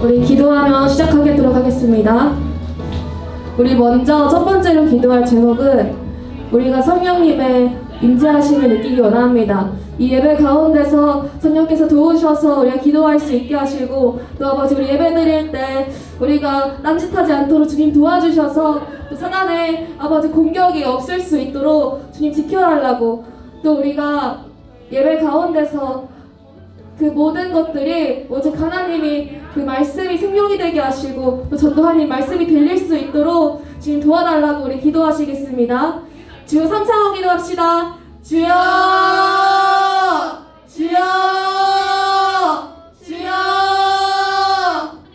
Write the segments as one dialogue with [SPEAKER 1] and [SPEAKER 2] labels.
[SPEAKER 1] 우리 기도하며 시작하도록 하겠습니다. 우리 먼저 첫 번째로 기도할 제목은 우리가 성령님의 임재하심을 느끼기 원합니다. 이 예배 가운데서 성령께서 도우셔서 우리가 기도할 수 있게 하시고, 또 아버지 우리 예배 드릴 때 우리가 딴짓하지 않도록 주님 도와주셔서 또 사단의 아버지 공격이 없을 수 있도록 주님 지켜달라고, 또 우리가 예배 가운데서 그 모든 것들이 오직 하나님이 그 말씀이 생명이 되게 하시고 또 전도하님 말씀이 들릴 수 있도록 지금 도와달라고 우리 기도하시겠습니다. 주여 3창어 기도합시다. 주여 주여 주여.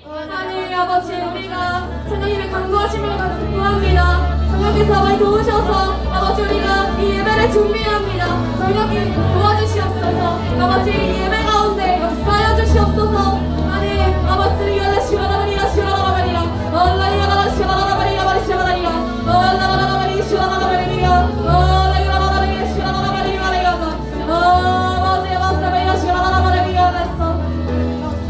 [SPEAKER 1] 하나님 아버지, 우리가 성령님의 강구하심을 구합니다. 성령께서 많이 도우셔서 아버지 우리가 이 예배를 준비합니다. 성령님 도와주시옵소서. 아버지 이 예배 가운데 역사하여 주시옵소서. 하나님 아버지 위하여 시원하리라 시원하리라 얼라리라 시원하리라 말이 시원하리라 얼라라라리 시원하리라 얼라리라 시원하리라 아버지 아버지 시원하리라 됐어.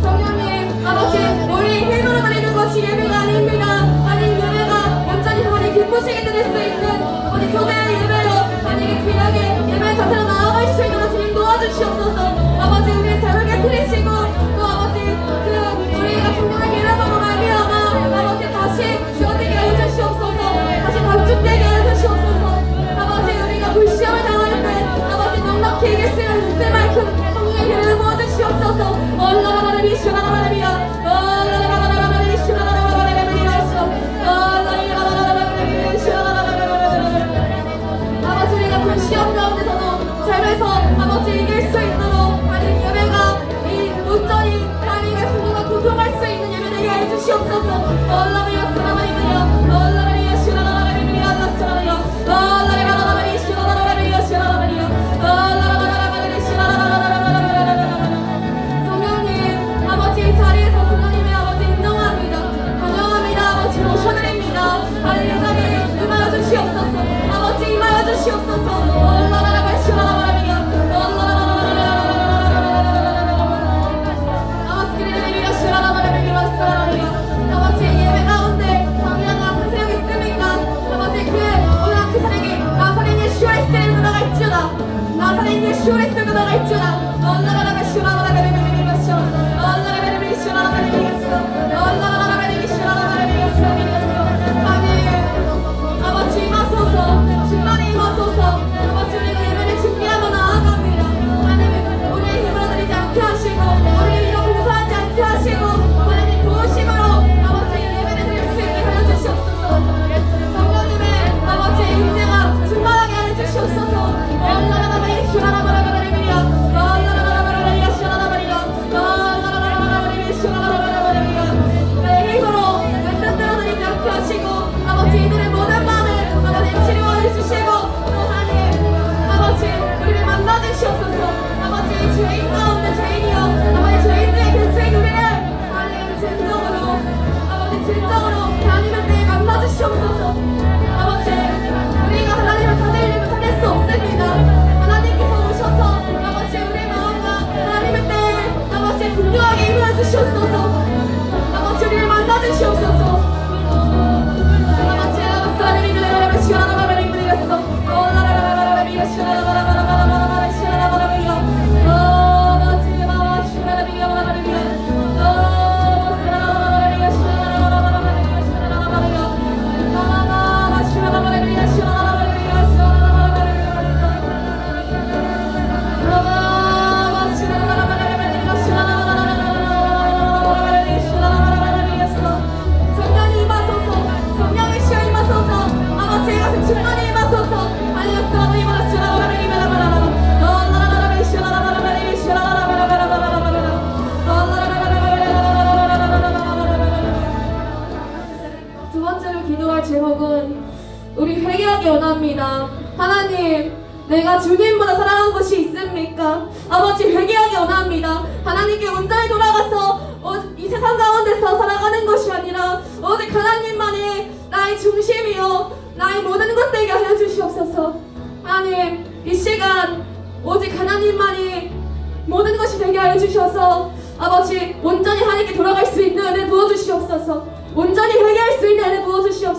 [SPEAKER 1] 성령님 아버지, 우리 힘으로 드리는 것이 예배가 아닙니다. 아니 예배가 온전히 하나님 기쁘시게 드릴 수 있는 아버지 소대한 예배로 하나님 귀하게 예배 자세로 나아갈 수 있도록 주님 도와주시옵소서. 아버지 우리의 새벽에 드리시고 또 아버지 우리가 분명하게 이름으로 말미암아 아버지 다시 주어지게 해주시옵소서. 다시 감축되게 해주시옵소서. 아버지 우리가 불시험을 당할 때 아버지 넉넉히 이길 수 있을 만큼 성령의 기름을 부어주시옵소서. 얼라라라리 시원하라라리야 얼라라라라라리 시원하라라라리야 얼라라라라라리 시원하라라라라리. 아버지 우리가 불시험 가운데서도 삶에서 아버지 이길 수 있도록 하나님 예배가 이 온전히 하나님의 승부가 고통할 수 있는 예배 되게 해주시옵소서. 얼라리야 스라마리야 얼라리야 시원하라라리야 라스라리야 얼라리라라라리 시원하라라리야 시원하라리야 얼라라라라리 시원하라라라라라라라라. 성령님 아버지 이 자리에서 성령님의 아버지 인정합니다. 환영합니다. 아버지 모셔드립니다. 하나님 이 자리에 임하여 주시옵소서. 아버지 임하여 주시옵소서. 얼라라라라 시원하라라리야 아버지 예배 가운데 방향아 세력 있습니까? 아버지 오늘 그 사람에게 나사렛 예수와 이스라엘 누나가 있지어다. 나사렛 예수와 이스라엘 누나가 있지어다. 얼라라라라 시원하라라라라라라 얼라라라라라 시원하라라라라라 얼라라라라라 시원하라라라라라 아멘. 아버지 임하소서. 주만이 임하소서. 아버지 우리가 예배를 준비하고 나아갑니다. 하나님 우리의 힘으로 드리지 않게 하시고 우리의 이로 공사하지 않게 하시고 하나님 도우심으로 아버지 예배를 드릴 수 있게 하여 주시옵소서. 성령님의 아버지 임재가 충만하게 하여 주시옵소서. 얼라라라라리 시원하라라라라리야 얼라라라라라리야 시원하라라리야 얼라라라라라리 시원하라라라리야. 내 힘으로 내 뜻대로 드리지 않게 하시고 아버지 이들의 모든 마음을 아버지 치료해 주시고 또 하나님 아버지 우리를 만나 주시옵소서. 아버지 죄인 가운데 죄인이여 아버지 죄인 중에 개수인 우리를 하나님 진정으로 아버지 진정으로 하나님의 때에 만나 주시옵소서. 아버지 우리가 하나님을 찾으려면 찾을 수 없습니다. 하나님께서 오셔서 아버지 우리의 마음과 하나님의 때에 아버지 분명하게 임하여 주시옵소서. 아버지 우리를 만나 주시옵소서. 아버지 하나님이 그대로 시원하라라라라 그랬어. 얼라라라라라라 시원하라라라라라 시원하라라라라 아버지 마마 시원하라라라라 시원하라라라라 시원하라라라라 마마 시원하라라라라 시원하라라라라 성령이 임하소서. 성령의 시여 임하소서. 아버지 이것은 충만히 임하소서. 하나님 임하라 시원하라라라라 얼라라라라라 시원하라라라라 시원하라라라라라 두 번째로 기도할 제목은 우리 회개하기 원합니다. 하나님 내가 주님보다 사랑하는 것이 있습니까? 아버지 회개하기 원합니다. 하나님께 온전히 돌아가서 이 세상 가운데서 살아가는 것이 아니라 오직 하나님만이 나의 중심이요 나의 모든 것 되게 하여 주시옵소서. 하나님 이 시간 오직 하나님만이 모든 것이 되게 하여 주셔서 아버지 온전히 하나님께 돌아갈 수 있는 은혜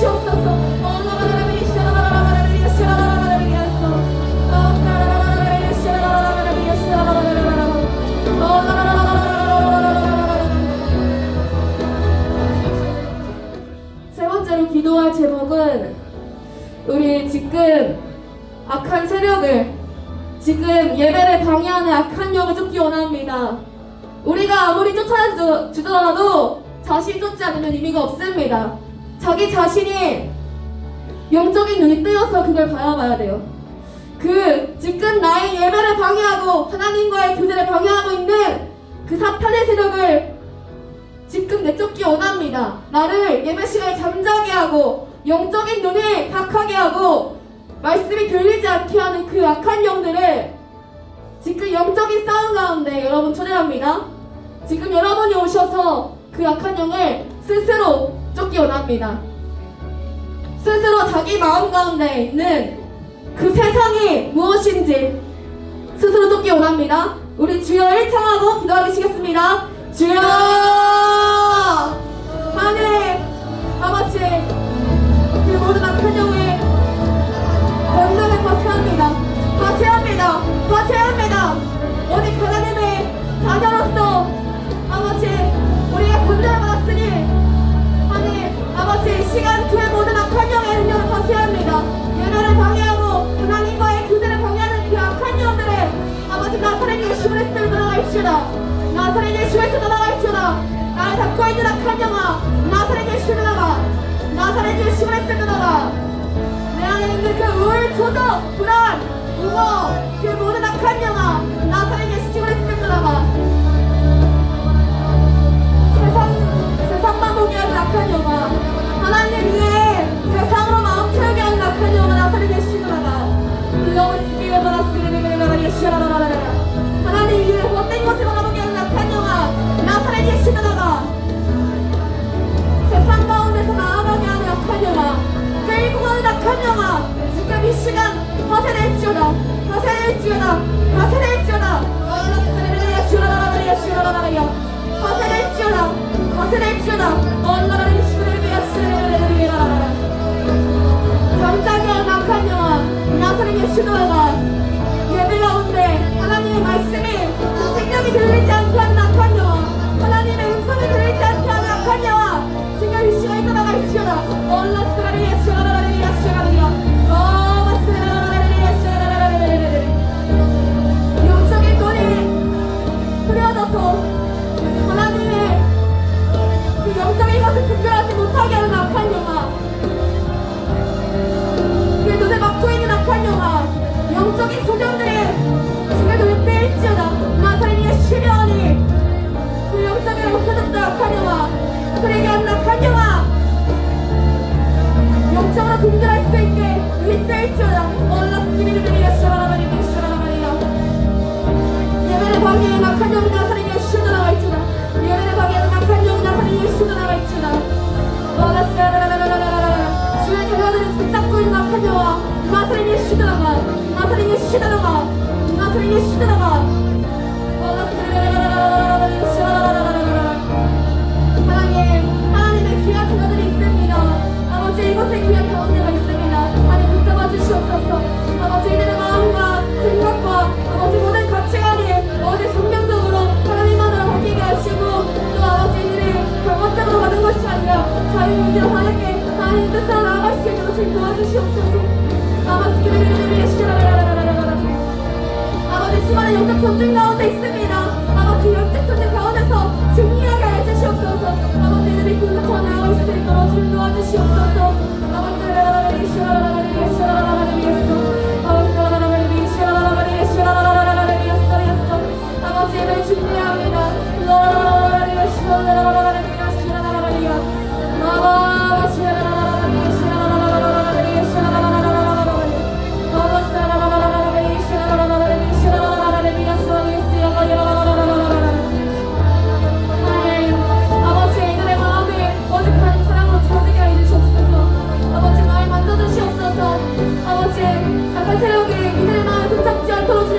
[SPEAKER 1] 주시옵소서. 세 번째로 기도할 제목은 우리 지금 악한 세력을, 지금 예배를 방해하는 악한 영을 쫓기 원합니다. 우리가 아무리 쫓아주더라도 자신 쫓지 않으면 의미가 없습니다. 자기 자신이 영적인 눈이 뜨여서 그걸 바라봐야 돼요. 지금 나의 예배를 방해하고 하나님과의 교제를 방해하고 있는 그 사탄의 세력을 지금 내쫓기 원합니다. 나를 예배 시간에 잠자게 하고 영적인 눈을 박하게 하고 말씀이 들리지 않게 하는 그 악한 영들을 지금 영적인 싸움 가운데 여러분 초대합니다. 지금 여러분이 오셔서 그 악한 영을 스스로 쫓기 원합니다. 스스로 자기 마음 가운데 있는 그 세상이 무엇인지 스스로 쫓기 원합니다. 우리 주여 1창하고 기도하시겠습니다. 주여 하늘 아버지, 그 모든 악한 영을 권능을 과시합니다. 과시합니다. 과시합니다. 오직 하나님의 자녀로서 아버지 우리가 권능을 받았으니 하나님 아버지 시간 그 모든 악한 영의 능력을 과시합니다. 예배를 방해하고 하나님과의 교제를 방해하는 그 악한 영들을 아버지 나사렛 예수의 이름으로 떠나갈지어다. 나사렛 예수의 이름으로 떠나갈지어다. 나를 잡고 있는 악한 영아, 나사렛 예수로 나가. 나사렛 예수의 이름으로 나가. 내 안에 있는 그 우울, 조도, 불안, 우워, 그 모든 악한 영아, 나사렛 예수의 이름으로 나가. 세상만 보게 하는 악한 영아, 하나님 위에 세상으로 마음 채우게 하는 악한 영아, 나사렛 예수로 나가. 하나님 위에 헛된 것을 바라보게 하는 악한 영아, 나사렛 예수로 나가. 세상 가운데서 나아가게 하는 악한 영아, 끌고 가는 악한 영아, 지금 이 시간 파쇄될지어다. 파쇄될지어다. 파쇄될지어다. 파쇄될지어다. 파쇄될지어다. 잠자게 하는 악한 영아, 나사렛 예수로 나가. 예배 가운데 하나님의 말씀이 생명이 들리지 않게 하는 악한 영아, 하나님의 음성이 들리지 않게 하는 악한 영아, 지금 이 시간에 떠나갈지어다. 영적인 눈이 흐려져서 하나님의 그 영적인 것을 분별하지 못하게 하는 악한 영아, 그 눈에 막고 있는 악한 영아, 영적인 소경들이 지금 눈을 뺄지어다. 나사렛 예수의 이름으로 그 영적인 흩어졌다. 악한 영아, 그에게 하는 악한 영아, 영적으로 분별할 수 있게 위세일지어다. 예배를 방해하는 악한 영이 나사렛 예수로 나갈지어다. 예배를 방해하는 악한 영이 나사렛 예수로 나갈지어다. 주의 자녀들을 붙잡고 있는 악한 영아, 나사렛 예수로 나가. 나사렛 예수로 나가. 나사렛 예수로 나가. 하나님의 귀한 자녀들이 있습니다. 아버지 이곳에 귀한 가운데가 있습니다. 하나님 붙잡아 주시옵소서. 아버지 이들의 마음과 생각과 아버지 모든 가치관이 어디 성경적으로 하나님만으로 바뀌게 하시고, 또 아버지 이들이 경험적으로 받은 것이 아니라 자유의지로 하나님께 하나님 뜻으로 나아갈 수 있도록 좀 도와주시옵소서. 아버지 수많은 영적 전쟁 가운데 있습니다. 아버지 영적 전쟁 가운데서 승리하게 해주시옵소서. 아버지 이들이 공격하고 나아갈 수 있도록 좀 도와주시옵소서. 아버지 이들 준비합니다.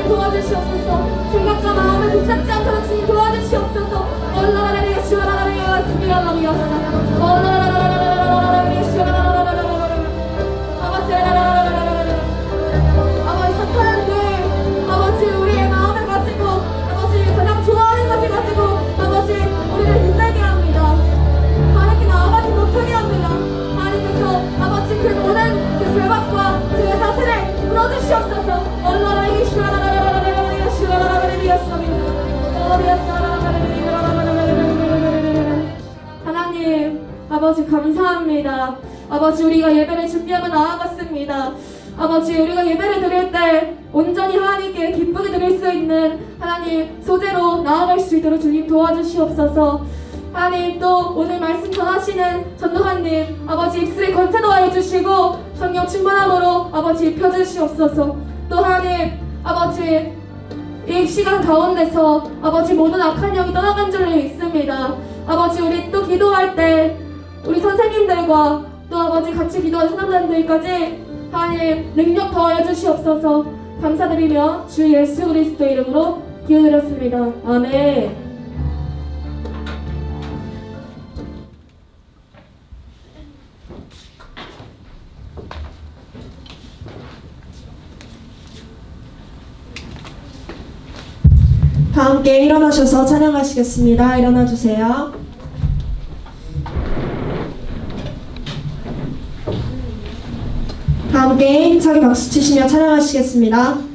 [SPEAKER 1] 도와주시옵소서. 생각과 마음을 붙잡지 않도록 주님 도와주시옵소서. 올라가라 예수라 아버지 감사합니다. 아버지 우리가 예배를 준비하며 나아갔습니다. 아버지 우리가 예배를 드릴 때 온전히 하나님께 기쁘게 드릴 수 있는 하나님 소재로 나아갈 수 있도록 주님 도와주시옵소서. 하나님 또 오늘 말씀 전하시는 전도관님 아버지 입술에 권세도 하여 주시고 성령 충만함으로 아버지 입혀주시옵소서. 또 하나님 아버지 이 시간 가운데서 아버지 모든 악한 영이 떠나간 줄로 믿습니다. 아버지 우리 또 기도할 때 우리 선생님들과 또 아버지 같이 기도하는 사람들까지 하나님 능력 더하여 주시옵소서. 감사드리며 주 예수 그리스도 이름으로 기도드렸습니다. 아멘.
[SPEAKER 2] 다 함께 일어나셔서 찬양하시겠습니다. 일어나 주세요. 다 함께 힘차게 박수 치시며 찬양하시겠습니다.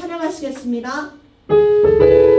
[SPEAKER 2] 찬양하시겠습니다.
[SPEAKER 1] 내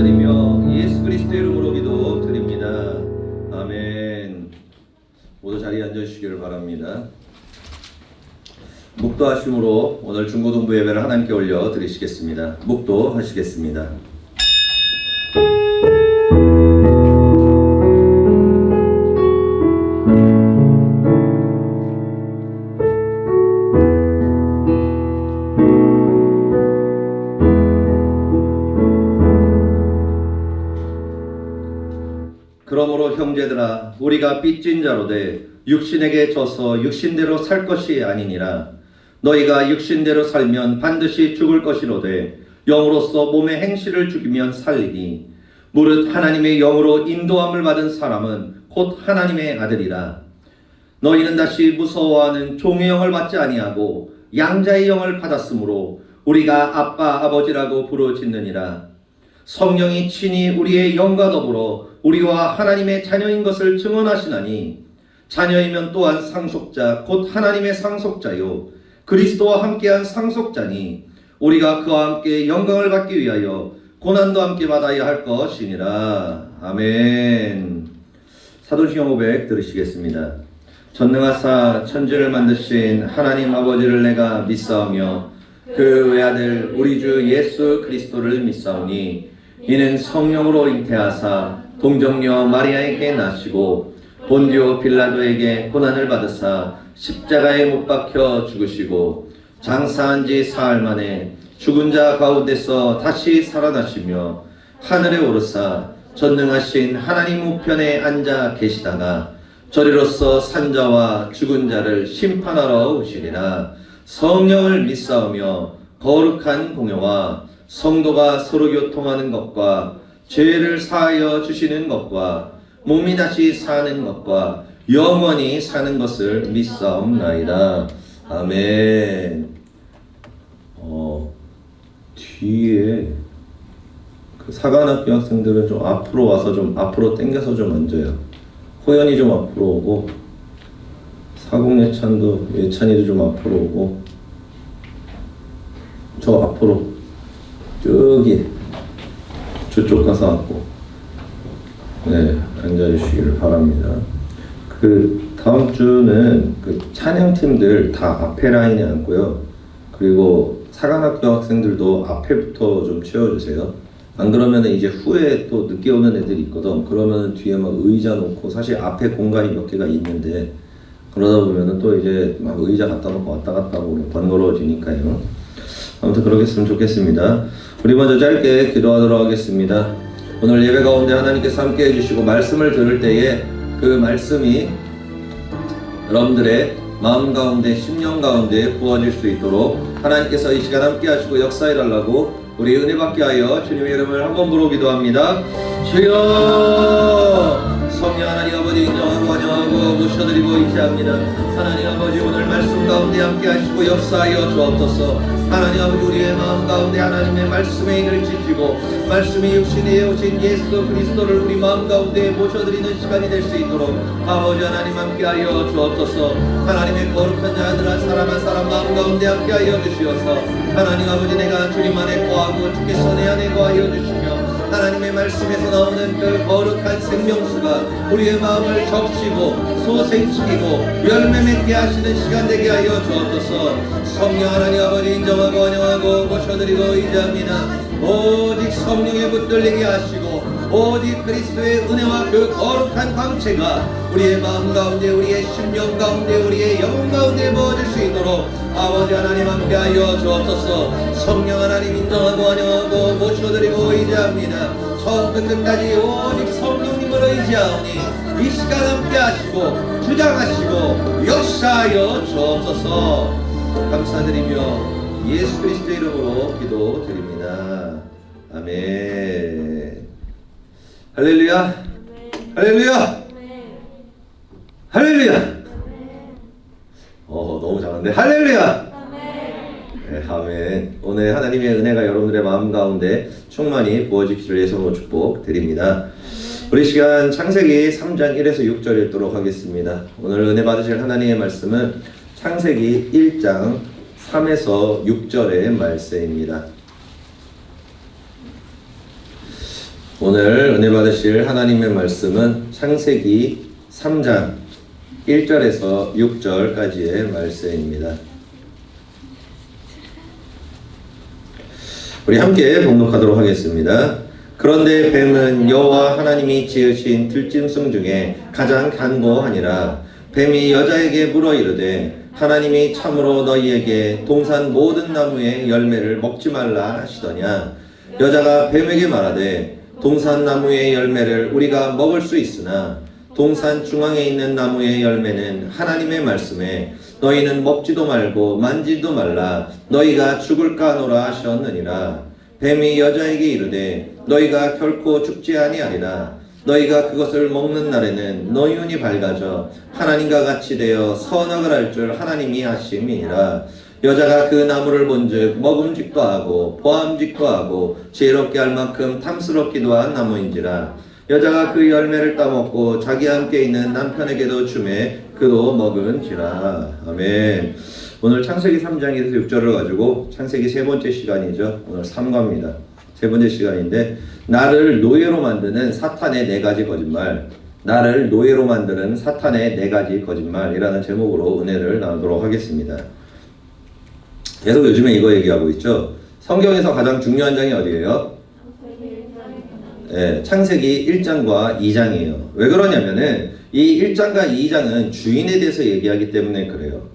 [SPEAKER 3] 감사드리며 예수 그리스도의 이름으로 기도드립니다. 아멘. 모두 자리에 앉으시기를 바랍니다. 묵도하심으로 오늘 중고등부 예배를 하나님께 올려드리시겠습니다. 묵도하시겠습니다. 그러므로 형제들아 우리가 빚진 자로되 육신에게 져서 육신대로 살 것이 아니니라. 너희가 육신대로 살면 반드시 죽을 것이로되 영으로서 몸의 행실을 죽이면 살리니 무릇 하나님의 영으로 인도함을 받은 사람은 곧 하나님의 아들이라. 너희는 다시 무서워하는 종의 영을 받지 아니하고 양자의 영을 받았으므로 우리가 아빠 아버지라고 부르짖느니라. 성령이 친히 우리의 영과 더불어 우리와 하나님의 자녀인 것을 증언하시나니 자녀이면 또한 상속자 곧 하나님의 상속자요 그리스도와 함께한 상속자니 우리가 그와 함께 영광을 받기 위하여 고난도 함께 받아야 할 것이니라. 아멘. 사도신경 500 들으시겠습니다. 전능하사 천지를 만드신 하나님 아버지를 내가 믿사오며 그 외아들 우리 주 예수 그리스도를 믿사오니 이는 성령으로 잉태하사 동정녀 마리아에게 나시고 본디오 빌라도에게 고난을 받으사 십자가에 못 박혀 죽으시고 장사한 지 사흘 만에 죽은 자 가운데서 다시 살아나시며 하늘에 오르사 전능하신 하나님 우편에 앉아 계시다가 저리로서 산자와 죽은 자를 심판하러 오시리라. 성령을 믿사오며 거룩한 공회와 성도가 서로 교통하는 것과 죄를 사하여 주시는 것과 몸이 다시 사는 것과 영원히 사는 것을 믿사옵나이다. 아멘. 뒤에 그 사관학교 학생들은 좀 앞으로 와서 좀 앞으로 당겨서 좀 앉아요. 호연이 좀 앞으로 오고 사공예찬도 예찬이도 좀 앞으로 오고 저 앞으로 저기 저쪽 가서 앉고 네 앉아주시기를 바랍니다. 그 다음 주는 그 찬양팀들 다 앞에 라인에 앉고요. 그리고 사관학교 학생들도 앞에부터 좀 채워주세요. 안 그러면 이제 후에 또 늦게 오는 애들이 있거든. 그러면 뒤에 막 의자 놓고 사실 앞에 공간이 몇 개가 있는데 그러다 보면은 또 이제 막 의자 갖다 놓고 왔다 갔다 하고 번거로워지니까요. 아무튼 그렇게 했으면 좋겠습니다. 우리 먼저 짧게 기도하도록 하겠습니다. 오늘 예배 가운데 하나님께서 함께 해주시고 말씀을 들을 때에 그 말씀이 여러분들의 마음 가운데 심령 가운데 부어질 수 있도록 하나님께서 이 시간 함께 하시고 역사해 달라고 우리 은혜 받게 하여 주님의 이름을 한번 부르고 기도합니다. 주여 성령 하나님 아버지 인정하고 환영하고 모셔드리고 의지합니다. 하나님 아버지 오늘 말씀 가운데 함께 하시고 역사하여 주옵소서. 하나님 아버지 우리의 마음 가운데 하나님의 말씀에 인을 지키고 말씀이 육신에 오신 예수 그리스도를 우리 마음 가운데 모셔드리는 시간이 될 수 있도록 아버지 하나님 함께하여 주옵소서. 하나님의 거룩한 자들아 사람 한 사람 마음 가운데 함께하여 주시옵소서. 하나님 아버지 내가 주님 안에 거하고 주께서 내 안에 거하여 주시며 하나님의 말씀에서 나오는 그 거룩한 생명수가 우리의 마음을 적시고 소생시키고 열매 맺게 하시는 시간 되게 하여 주옵소서. 성령 하나님 아버지 인정하고 환영하고 모셔드리고 의지합니다. 오직 성령에 붙들리게 하시고 오직 그리스도의 은혜와 그 거룩한 광채가 우리의 마음 가운데 우리의 심령 가운데 우리의 영혼 가운데 부어질 수 있도록 아버지 하나님 함께하여 주옵소서. 성령 하나님 인정하고 환영하고 모셔드리고 의지합니다. 처음부터 끝까지 오직 성령님을 의지하오니 이 시간 함께하시고 주장하시고 역사하여 주옵소서. 감사드리며 예수 그리스도의 이름으로 기도드립니다. 아멘. 할렐루야. 할렐루야. 할렐루야. 너무 잘하는데. 할렐루야. 네, 아멘. 오늘 하나님의 은혜가 여러분들의 마음 가운데 충만히 부어지기를 예수로 축복드립니다. 우리 시간 창세기 3장 1에서 6절 읽도록 하겠습니다. 오늘 은혜 받으실 하나님의 말씀은 창세기 1장 3에서 6절의 말씀입니다. 오늘 은혜 받으실 하나님의 말씀은 창세기 3장 1절에서 6절까지의 말씀입니다. 우리 함께 봉독하도록 하겠습니다. 그런데 뱀은 여호와 하나님이 지으신 들짐승 중에 가장 견고하니라. 뱀이 여자에게 물어 이르되 하나님이 참으로 너희에게 동산 모든 나무의 열매를 먹지 말라 하시더냐. 여자가 뱀에게 말하되 동산 나무의 열매를 우리가 먹을 수 있으나 동산 중앙에 있는 나무의 열매는 하나님의 말씀에 너희는 먹지도 말고 만지도 말라 너희가 죽을까 하노라 하셨느니라. 뱀이 여자에게 이르되 너희가 결코 죽지 아니하리라. 너희가 그것을 먹는 날에는 너희 눈이 밝아져 하나님과 같이 되어 선악을 알 줄 하나님이 하심이니라. 여자가 그 나무를 본즉 먹음직도 하고 보암직도 하고 지혜롭게 할 만큼 탐스럽기도 한 나무인지라. 여자가 그 열매를 따먹고 자기와 함께 있는 남편에게도 주매 그도 먹은지라. 아멘. 오늘 창세기 3장에서 6절을 가지고 창세기 세 번째 시간이죠. 오늘 3과입니다. 세 번째 시간인데 나를 노예로 만드는 사탄의 네 가지 거짓말, 나를 노예로 만드는 사탄의 네 가지 거짓말이라는 제목으로 은혜를 나누도록 하겠습니다. 계속 요즘에 이거 얘기하고 있죠. 성경에서 가장 중요한 장이 어디예요? 네, 창세기 1장과 2장이에요. 왜 그러냐면은 이 1장과 2장은 주인에 대해서 얘기하기 때문에 그래요.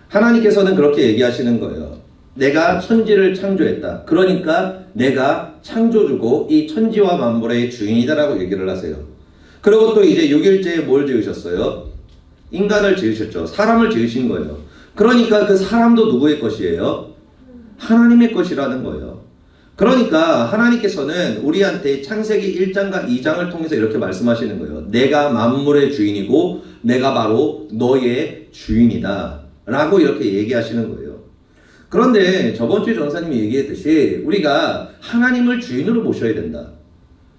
[SPEAKER 3] 하나님께서는 그렇게 얘기하시는 거예요. 내가 천지를 창조했다. 그러니까 내가 창조주고 이 천지와 만물의 주인이다라고 얘기를 하세요. 그리고 또 이제 6일째에 뭘 지으셨어요? 인간을 지으셨죠. 사람을 지으신 거예요. 그러니까 그 사람도 누구의 것이에요? 하나님의 것이라는 거예요. 그러니까 하나님께서는 우리한테 창세기 1장과 2장을 통해서 이렇게 말씀하시는 거예요. 내가 만물의 주인이고 내가 바로 너의 주인이다 라고 이렇게 얘기하시는 거예요. 그런데 저번 주에 전사님이 얘기했듯이 우리가 하나님을 주인으로 모셔야 된다.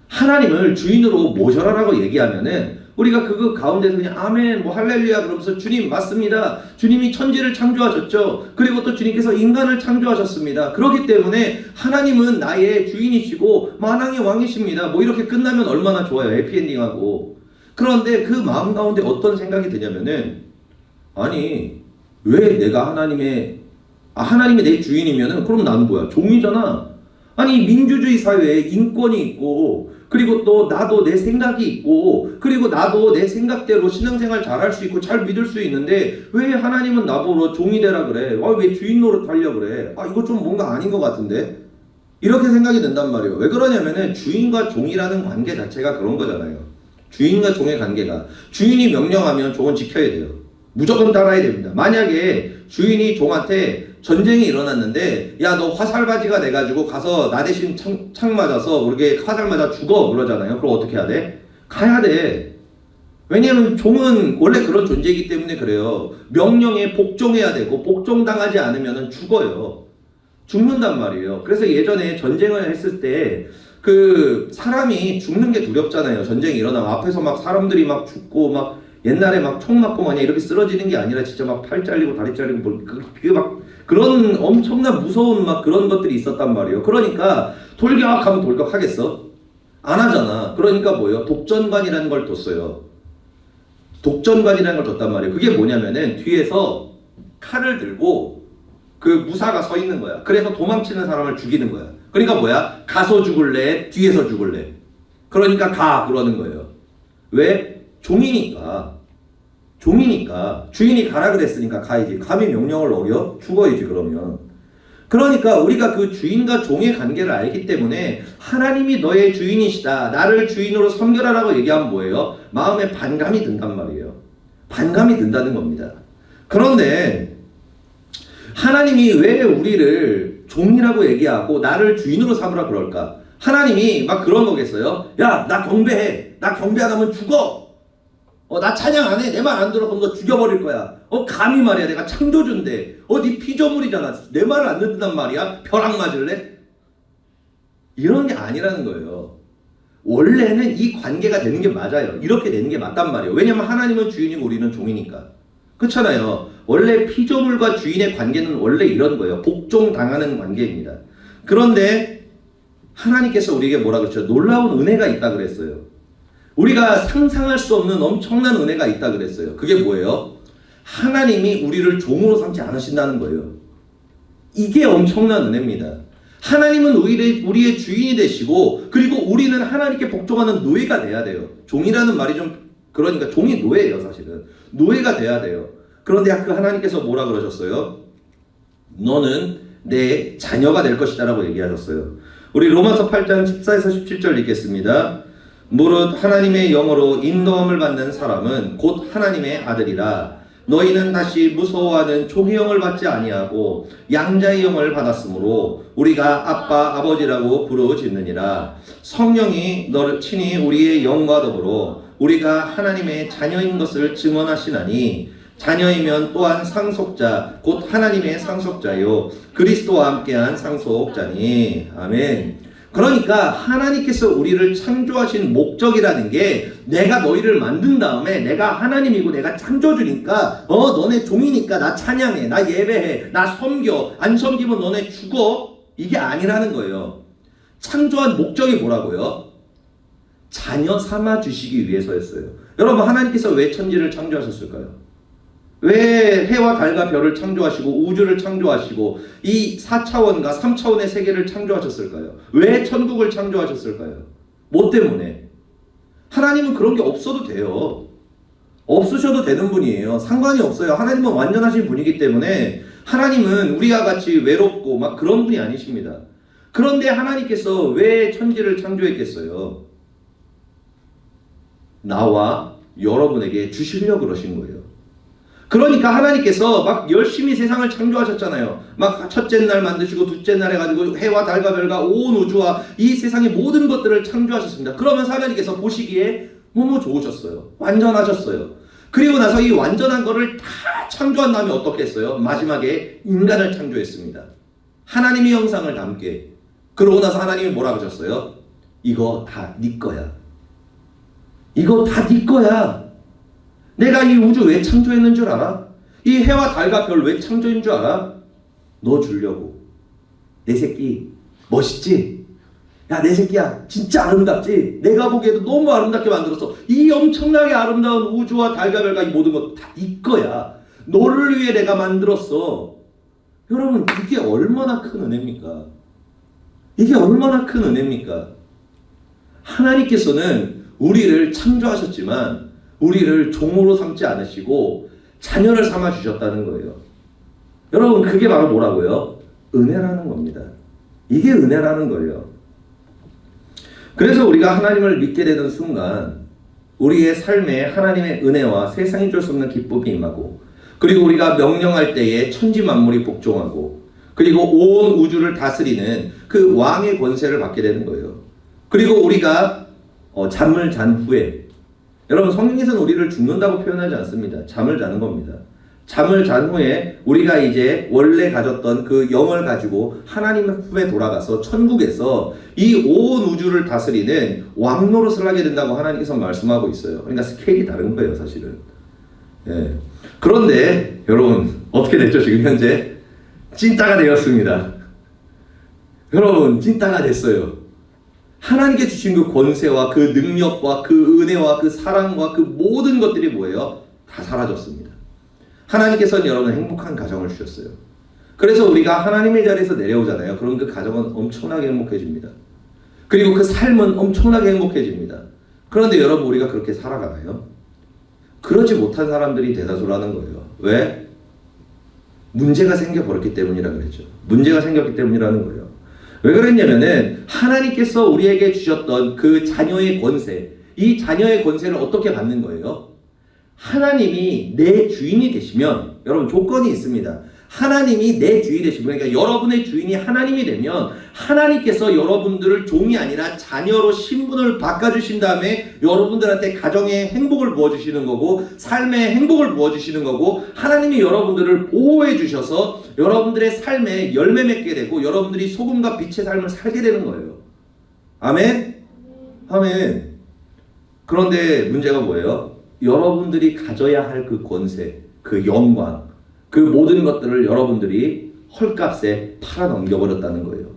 [SPEAKER 3] 하나님을 주인으로 모셔라라고 얘기하면은 우리가 그거 가운데서 그냥 아멘 뭐 할렐루야 그러면서 주님 맞습니다. 주님이 천지를 창조하셨죠. 그리고 또 주님께서 인간을 창조하셨습니다. 그렇기 때문에 하나님은 나의 주인이시고 만왕의 왕이십니다. 뭐 이렇게 끝나면 얼마나 좋아요. 해피엔딩하고. 그런데 그 마음 가운데 어떤 생각이 드냐면은 아니 왜 내가 하나님이 내 주인이면은 그럼 나는 뭐야? 종이잖아. 아니 민주주의 사회에 인권이 있고 그리고 또 나도 내 생각이 있고 그리고 나도 내 생각대로 신앙생활 잘할 수 있고 잘 믿을 수 있는데 왜 하나님은 나보고 종이 되라 그래? 왜 주인 노릇하려 그래? 이거 좀 뭔가 아닌 것 같은데? 이렇게 생각이 든단 말이에요. 왜 그러냐면은 주인과 종이라는 관계 자체가 그런 거잖아요. 주인과 종의 관계가 주인이 명령하면 종은 지켜야 돼요. 무조건 따라야 됩니다. 만약에 주인이 종한테 전쟁이 일어났는데 야 너 화살바지가 돼가지고 가서 나 대신 창 맞아서 그렇게 화살 맞아 죽어 그러잖아요. 그럼 어떻게 해야 돼? 가야 돼. 왜냐하면 종은 원래 그런 존재이기 때문에 그래요. 명령에 복종해야 되고 복종당하지 않으면 죽어요. 죽는단 말이에요. 그래서 예전에 전쟁을 했을 때 그 사람이 죽는 게 두렵잖아요. 전쟁이 일어나면 앞에서 막 사람들이 막 죽고 막 옛날에 막 총 맞고 마냥 이렇게 쓰러지는 게 아니라 진짜 막 팔 잘리고 다리 잘리고 그게 막 그런 엄청난 무서운 막 그런 것들이 있었단 말이에요. 그러니까 돌격하면 돌격하겠어? 안 하잖아. 그러니까 뭐예요? 독전관이라는 걸 뒀어요. 독전관이라는 걸 뒀단 말이에요. 그게 뭐냐면은 뒤에서 칼을 들고 그 무사가 서 있는 거야. 그래서 도망치는 사람을 죽이는 거야. 그러니까 뭐야? 가서 죽을래? 뒤에서 죽을래? 그러니까 가 그러는 거예요. 왜? 종이니까 주인이 가라 그랬으니까 가야지. 감히 명령을 어겨? 죽어야지 그러면. 그러니까 우리가 그 주인과 종의 관계를 알기 때문에 하나님이 너의 주인이시다. 나를 주인으로 섬겨라라고 얘기하면 뭐예요? 마음에 반감이 든단 말이에요. 반감이 든다는 겁니다. 그런데 하나님이 왜 우리를 종이라고 얘기하고 나를 주인으로 삼으라 그럴까? 하나님이 막 그런 거겠어요? 야, 나 경배해. 나 경배 안 하면 죽어. 나 찬양 안 해. 내 말 안 들어. 그럼 너 죽여버릴 거야. 감히 말이야. 내가 창조주인데. 네 피조물이잖아. 내 말을 안 듣는단 말이야. 벼락 맞을래? 이런 게 아니라는 거예요. 원래는 이 관계가 되는 게 맞아요. 이렇게 되는 게 맞단 말이에요. 왜냐면 하나님은 주인이고 우리는 종이니까. 그렇잖아요. 원래 피조물과 주인의 관계는 원래 이런 거예요. 복종당하는 관계입니다. 그런데 하나님께서 우리에게 뭐라 그랬죠? 놀라운 은혜가 있다 그랬어요. 우리가 상상할 수 없는 엄청난 은혜가 있다 그랬어요. 그게 뭐예요? 하나님이 우리를 종으로 삼지 않으신다는 거예요. 이게 엄청난 은혜입니다. 하나님은 우리의 주인이 되시고, 그리고 우리는 하나님께 복종하는 노예가 돼야 돼요. 종이라는 말이 좀, 그러니까 종이 노예예요, 사실은. 노예가 돼야 돼요. 그런데 그 하나님께서 뭐라 그러셨어요? 너는 내 자녀가 될 것이다 라고 얘기하셨어요. 우리 로마서 8장 14에서 17절 읽겠습니다. 무릇 하나님의 영으로 인도함을 받는 사람은 곧 하나님의 아들이라. 너희는 다시 무서워하는 종의 영을 받지 아니하고 양자의 영을 받았으므로 우리가 아빠 아버지라고 부르짖느니라. 성령이 너를 친히 우리의 영과 더불어 우리가 하나님의 자녀인 것을 증언하시나니, 자녀이면 또한 상속자 곧 하나님의 상속자요 그리스도와 함께한 상속자니. 아멘. 그러니까 하나님께서 우리를 창조하신 목적이라는 게, 내가 너희를 만든 다음에 내가 하나님이고 내가 창조주니까 너네 종이니까 나 찬양해, 나 예배해, 나 섬겨, 안 섬기면 너네 죽어, 이게 아니라는 거예요. 창조한 목적이 뭐라고요? 자녀 삼아 주시기 위해서였어요. 여러분, 하나님께서 왜 천지를 창조하셨을까요? 왜 해와 달과 별을 창조하시고 우주를 창조하시고 이 4차원과 3차원의 세계를 창조하셨을까요? 왜 천국을 창조하셨을까요? 뭐 때문에? 하나님은 그런 게 없어도 돼요. 없으셔도 되는 분이에요. 상관이 없어요. 하나님은 완전하신 분이기 때문에, 하나님은 우리와 같이 외롭고 막 그런 분이 아니십니다. 그런데 하나님께서 왜 천지를 창조했겠어요? 나와 여러분에게 주시려고 그러신 거예요. 그러니까 하나님께서 막 열심히 세상을 창조하셨잖아요. 막 첫째 날 만드시고 둘째 날 해가지고 해와 달과 별과 온 우주와 이 세상의 모든 것들을 창조하셨습니다. 그러면서 하나님께서 보시기에 너무 좋으셨어요. 완전하셨어요. 그리고 나서 이 완전한 거를 다 창조한 다음에 어떻게 했어요? 마지막에 인간을 창조했습니다. 하나님의 형상을 담게. 그러고 나서 하나님이 뭐라 그러셨어요? 이거 다 네 거야. 이거 다 네 거야. 내가 이 우주 왜 창조했는 줄 알아? 이 해와 달과 별 왜 창조인 줄 알아? 너 주려고. 내 새끼 멋있지? 야, 내 새끼야 진짜 아름답지? 내가 보기에도 너무 아름답게 만들었어. 이 엄청나게 아름다운 우주와 달과 별과 이 모든 것 다 네 거야. 너를 위해 내가 만들었어. 여러분, 이게 얼마나 큰 은혜입니까? 이게 얼마나 큰 은혜입니까? 하나님께서는 우리를 창조하셨지만 우리를 종으로 삼지 않으시고 자녀를 삼아 주셨다는 거예요. 여러분, 그게 바로 뭐라고요? 은혜라는 겁니다. 이게 은혜라는 거예요. 그래서 우리가 하나님을 믿게 되는 순간 우리의 삶에 하나님의 은혜와 세상이 줄 수 없는 기쁨이 임하고, 그리고 우리가 명령할 때에 천지 만물이 복종하고, 그리고 온 우주를 다스리는 그 왕의 권세를 받게 되는 거예요. 그리고 우리가 잠을 잔 후에, 여러분, 성경에서는 우리를 죽는다고 표현하지 않습니다. 잠을 자는 겁니다. 잠을 잔 후에 우리가 이제 원래 가졌던 그 영을 가지고 하나님 품에 돌아가서 천국에서 이 온 우주를 다스리는 왕 노릇을 하게 된다고 하나님께서 말씀하고 있어요. 그러니까 스케일이 다른 거예요, 사실은. 예. 그런데 여러분, 어떻게 됐죠? 지금 현재 찐따가 되었습니다. 여러분, 찐따가 됐어요. 하나님께 주신 그 권세와 그 능력과 그 은혜와 그 사랑과 그 모든 것들이 뭐예요? 다 사라졌습니다. 하나님께서는 여러분 행복한 가정을 주셨어요. 그래서 우리가 하나님의 자리에서 내려오잖아요. 그럼 그 가정은 엄청나게 행복해집니다. 그리고 그 삶은 엄청나게 행복해집니다. 그런데 여러분, 우리가 그렇게 살아가나요? 그러지 못한 사람들이 대다수라는 거예요. 왜? 문제가 생겨버렸기 때문이라 그랬죠. 문제가 생겼기 때문이라는 거예요. 왜 그랬냐면은 하나님께서 우리에게 주셨던 그 자녀의 권세, 이 자녀의 권세를 어떻게 받는 거예요? 하나님이 내 주인이 되시면, 여러분 조건이 있습니다. 하나님이 내 주인이 되시면, 그러니까 여러분의 주인이 하나님이 되면 하나님께서 여러분들을 종이 아니라 자녀로 신분을 바꿔주신 다음에 여러분들한테 가정의 행복을 부어주시는 거고, 삶의 행복을 부어주시는 거고, 하나님이 여러분들을 보호해 주셔서 여러분들의 삶에 열매 맺게 되고 여러분들이 소금과 빛의 삶을 살게 되는 거예요. 아멘? 아멘. 그런데 문제가 뭐예요? 여러분들이 가져야 할 그 권세, 그 영광, 그 모든 것들을 여러분들이 헐값에 팔아 넘겨버렸다는 거예요.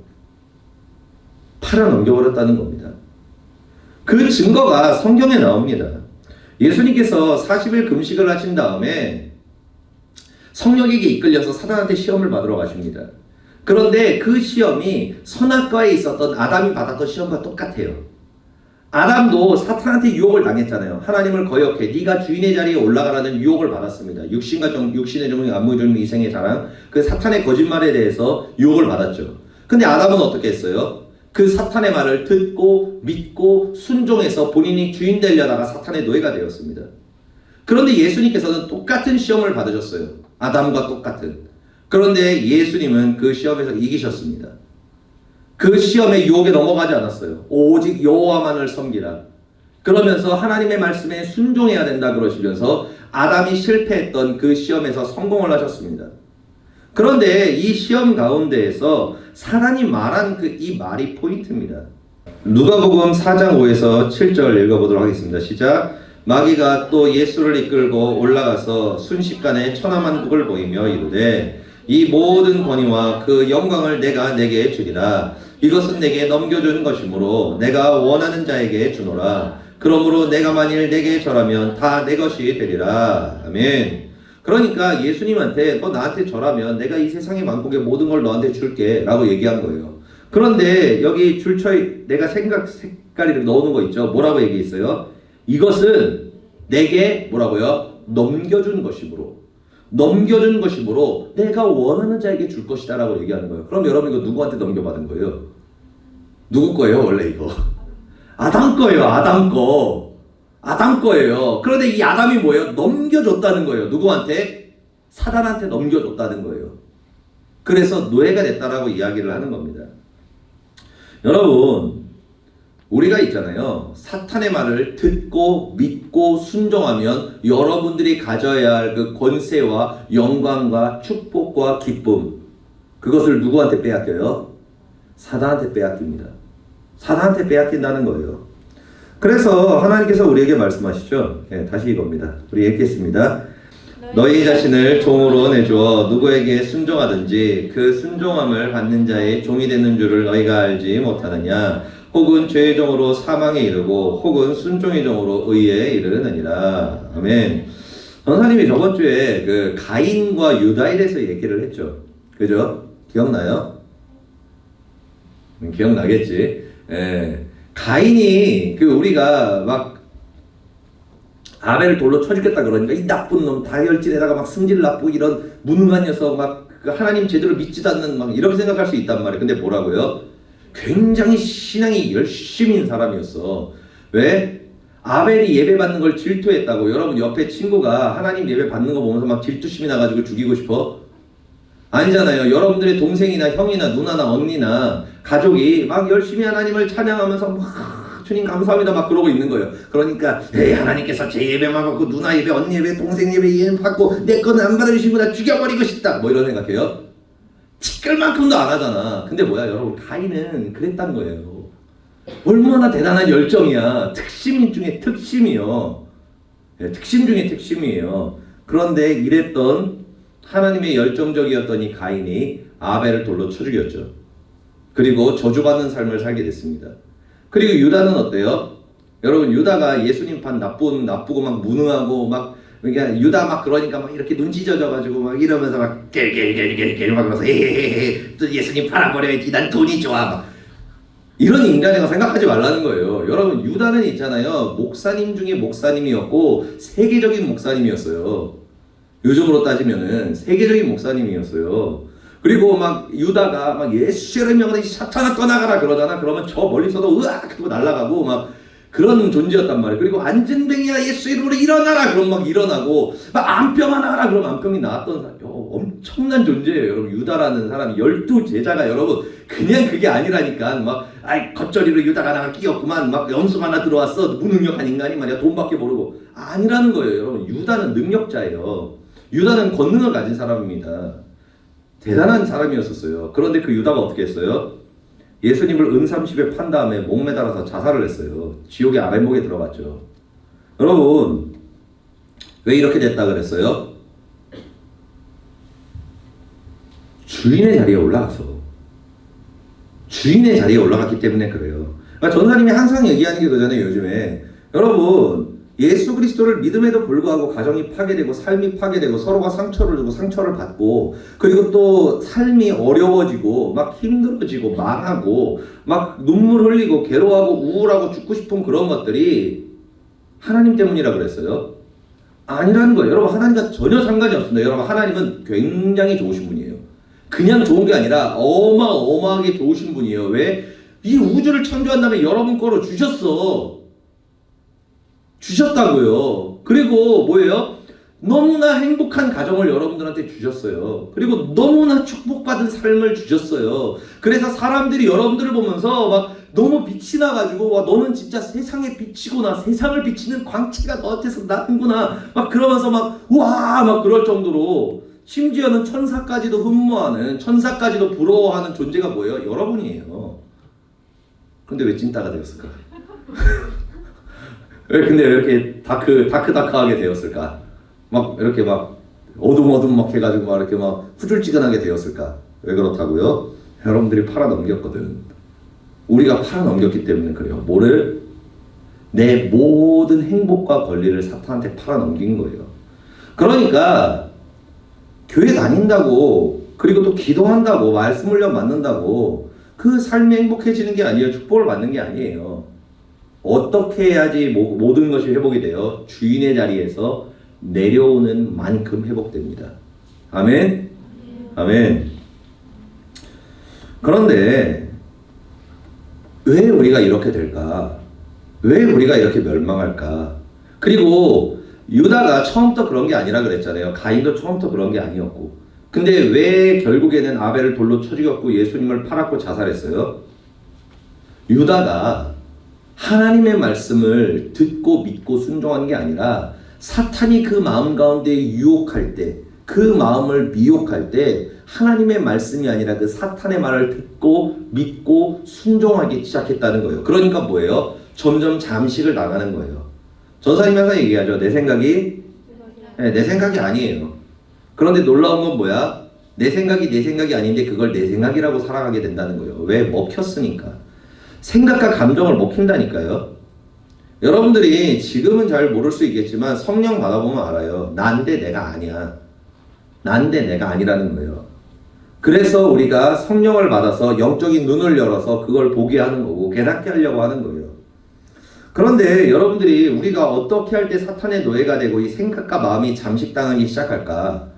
[SPEAKER 3] 팔아 넘겨버렸다는 겁니다. 그 증거가 성경에 나옵니다. 예수님께서 40일 금식을 하신 다음에 성령에게 이끌려서 사단한테 시험을 받으러 가십니다. 그런데 그 시험이 선악과에 있었던 아담이 받았던 시험과 똑같아요. 아담도 사탄한테 유혹을 당했잖아요. 하나님을 거역해 네가 주인의 자리에 올라가라는 유혹을 받았습니다. 육신의 정욕, 안목의 이생의 자랑, 그 사탄의 거짓말에 대해서 유혹을 받았죠. 근데 아담은 어떻게 했어요? 그 사탄의 말을 듣고 믿고 순종해서 본인이 주인 되려다가 사탄의 노예가 되었습니다. 그런데 예수님께서는 똑같은 시험을 받으셨어요. 아담과 똑같은. 그런데 예수님은 그 시험에서 이기셨습니다. 그 시험의 유혹에 넘어가지 않았어요. 오직 여호와만을 섬기라. 그러면서 하나님의 말씀에 순종해야 된다 그러시면서 아담이 실패했던 그 시험에서 성공을 하셨습니다. 그런데 이 시험 가운데에서 사단이 말한 이 말이 포인트입니다. 누가복음 4장 5에서 7절 읽어보도록 하겠습니다. 시작. 마귀가 또 예수를 이끌고 올라가서 순식간에 천하만국을 보이며 이르되 이 모든 권위와 그 영광을 내가 내게 주리라. 이것은 내게 넘겨준 것이므로 내가 원하는 자에게 주노라. 그러므로 내가 만일 내게 절하면 다 내 것이 되리라. 아멘. 그러니까 예수님한테 너 나한테 절하면 내가 이 세상의 만국의 모든 걸 너한테 줄게 라고 얘기한 거예요. 그런데 여기 줄쳐에 내가 색깔이 넣어놓은 거 있죠. 뭐라고 얘기했어요? 이것은 내게 뭐라고요? 넘겨준 것이므로 내가 원하는 자에게 줄 것이다 라고 얘기하는 거예요. 그럼 여러분 이거 누구한테 넘겨받은 거예요? 누구 거예요 원래 이거? 아담 거예요. 아담 거예요. 그런데 이 아담이 뭐예요? 넘겨줬다는 거예요. 누구한테? 사단한테 넘겨줬다는 거예요. 그래서 노예가 됐다라고 이야기를 하는 겁니다. 여러분, 우리가 있잖아요. 사탄의 말을 듣고 믿고 순종하면 여러분들이 가져야 할 그 권세와 영광과 축복과 기쁨, 그것을 누구한테 빼앗겨요? 사단한테 빼앗깁니다. 사단한테 빼앗긴다는 거예요. 그래서 하나님께서 우리에게 말씀하시죠. 다시 이겁니다. 우리 읽겠습니다. 너희 자신을 종으로 내주어 누구에게 순종하든지 그 순종함을 받는 자의 종이 되는 줄을 너희가 알지 못하느냐? 혹은 죄의 종으로 사망에 이르고 혹은 순종의 종으로 의에 이르느니라. 아멘. 전사님이 저번 주에 그 가인과 유다에 대해서 얘기를 했죠. 그죠? 기억나요? 기억나겠지. 가인이 우리가 막 아벨을 돌로 쳐 죽겠다 그러니까 이 나쁜 놈 다혈질에다가 막 승질 나쁘고 이런 무능한 녀석 막 하나님 제대로 믿지도 않는 막 이렇게 생각할 수 있단 말이에요. 근데 뭐라고요? 굉장히 신앙이 열심인 사람이었어. 왜? 아벨이 예배 받는 걸 질투했다고. 여러분 옆에 친구가 하나님 예배 받는 거 보면서 막 질투심이 나가지고 죽이고 싶어? 아니잖아요. 여러분들의 동생이나 형이나 누나나 언니나 가족이 막 열심히 하나님을 찬양하면서 막 주님 감사합니다 막 그러고 있는 거예요. 그러니까 하나님께서 제 예배만 받고 누나 예배, 언니 예배, 동생 예배 받고 내 거는 안 받아주시고 나 죽여버리고 싶다 뭐 이런 생각해요. 티끌만큼도 안 하잖아. 근데 뭐야 여러분, 가인은 그랬단 거예요. 얼마나 대단한 열정이야. 특심 중에 특심이요. 특심 중에 특심이에요. 그런데 이랬던 하나님의 열정적이었던 이 가인이 아벨을 돌로 쳐 죽였죠. 그리고 저주받는 삶을 살게 됐습니다. 그리고 유다는 어때요? 여러분 유다가 예수님 판 나쁘고 막 무능하고 막 그러니까 유다 막 그러니까 막 이렇게 눈 찢어져가지고 막 이러면서 막 깰깰깰깰깰 막 그러면서 또 예수님 팔아버려야지 난 돈이 좋아 막 이런 인간이라고 생각하지 말라는 거예요. 여러분 유다는 있잖아요. 목사님 중에 목사님이었고 세계적인 목사님이었어요. 요즘으로 따지면은 세계적인 목사님이었어요. 그리고 막 유다가 막 예수의 명으로 사탄아 떠나가라 그러잖아. 그러면 저 멀리서도 으악 하고 날아가고 막 그런 존재였단 말이에요. 그리고 안전뱅이야 예수의 이름으로 일어나라 그러면 막 일어나고 막 암병 하나 하라 그러면 암병이 나왔던 사람. 엄청난 존재예요. 여러분 유다라는 사람이 12제자가 여러분 그냥 그게 아니라니까 막 겉절이로 유다가 하나 끼었구만 막 염소 하나 들어왔어 무능력한 인간이 말이야 돈밖에 모르고 아니라는 거예요. 여러분 유다는 능력자예요. 유다는 권능을 가진 사람입니다. 대단한 사람이었었어요. 그런데 그 유다가 어떻게 했어요? 예수님을 은30에 판 다음에 목매달아서 자살을 했어요. 지옥의 아랫목에 들어갔죠. 여러분 왜 이렇게 됐다 그랬어요? 주인의 자리에 올라가서 주인의 자리에 올라갔기 때문에 그래요. 그러니까 전사님이 항상 얘기하는 게 그잖아요. 요즘에 여러분 예수 그리스도를 믿음에도 불구하고 가정이 파괴되고 삶이 파괴되고 서로가 상처를 주고 상처를 받고 그리고 또 삶이 어려워지고 막 힘들어지고 망하고 막 눈물 흘리고 괴로워하고 우울하고 죽고 싶은 그런 것들이 하나님 때문이라 그랬어요. 아니라는 거예요. 여러분 하나님과 전혀 상관이 없습니다. 여러분 하나님은 굉장히 좋으신 분이에요. 그냥 좋은 게 아니라 어마어마하게 좋으신 분이에요. 왜? 이 우주를 창조한 다음에 여러분 거로 주셨다고요. 그리고 뭐예요? 너무나 행복한 가정을 여러분들한테 주셨어요. 그리고 너무나 축복받은 삶을 주셨어요. 그래서 사람들이 여러분들을 보면서 막 너무 빛이 나가지고 와 너는 진짜 세상의 빛이구나, 세상을 비치는 광채가 너한테서 나는구나 막 그러면서 막 와 막 그럴 정도로 심지어는 천사까지도 흠모하는, 천사까지도 부러워하는 존재가 뭐예요? 여러분이에요. 근데 왜 찐따가 되었을까? 근데 왜 이렇게 다크하게 되었을까? 막 이렇게 막 어둠 막 해가지고 막 이렇게 막 후줄지근하게 되었을까? 왜 그렇다고요? 여러분들이 팔아넘겼거든. 우리가 팔아넘겼기 때문에 그래요. 뭐를? 내 모든 행복과 권리를 사탄한테 팔아넘긴 거예요. 그러니까 교회 다닌다고 그리고 또 기도한다고 말씀 훈련 받는다고 그 삶이 행복해지는 게 아니에요. 축복을 받는 게 아니에요. 어떻게 해야지 모든 것이 회복이 돼요? 주인의 자리에서 내려오는 만큼 회복됩니다. 아멘? 아멘. 그런데 왜 우리가 이렇게 될까? 왜 우리가 이렇게 멸망할까? 그리고 유다가 처음부터 그런 게 아니라 그랬잖아요. 가인도 처음부터 그런 게 아니었고. 근데 왜 결국에는 아벨을 돌로 쳐 죽였고 예수님을 팔았고 자살했어요? 유다가 하나님의 말씀을 듣고 믿고 순종한 게 아니라 사탄이 그 마음 가운데 유혹할 때, 그 마음을 미혹할 때 하나님의 말씀이 아니라 그 사탄의 말을 듣고 믿고 순종하기 시작했다는 거예요. 그러니까 뭐예요? 점점 잠식을 나가는 거예요. 전사님이 항상 얘기하죠. 내 생각이 아니에요. 그런데 놀라운 건 뭐야? 내 생각이 아닌데 그걸 내 생각이라고 살아가게 된다는 거예요. 왜? 먹혔으니까. 생각과 감정을 먹힌다니까요. 여러분들이 지금은 잘 모를 수 있겠지만 성령 받아보면 알아요. 난데 내가 아니야. 난데 내가 아니라는 거예요. 그래서 우리가 성령을 받아서 영적인 눈을 열어서 그걸 보게 하는 거고 깨닫게 하려고 하는 거예요. 그런데 여러분들이 우리가 어떻게 할 때 사탄의 노예가 되고 이 생각과 마음이 잠식당하기 시작할까?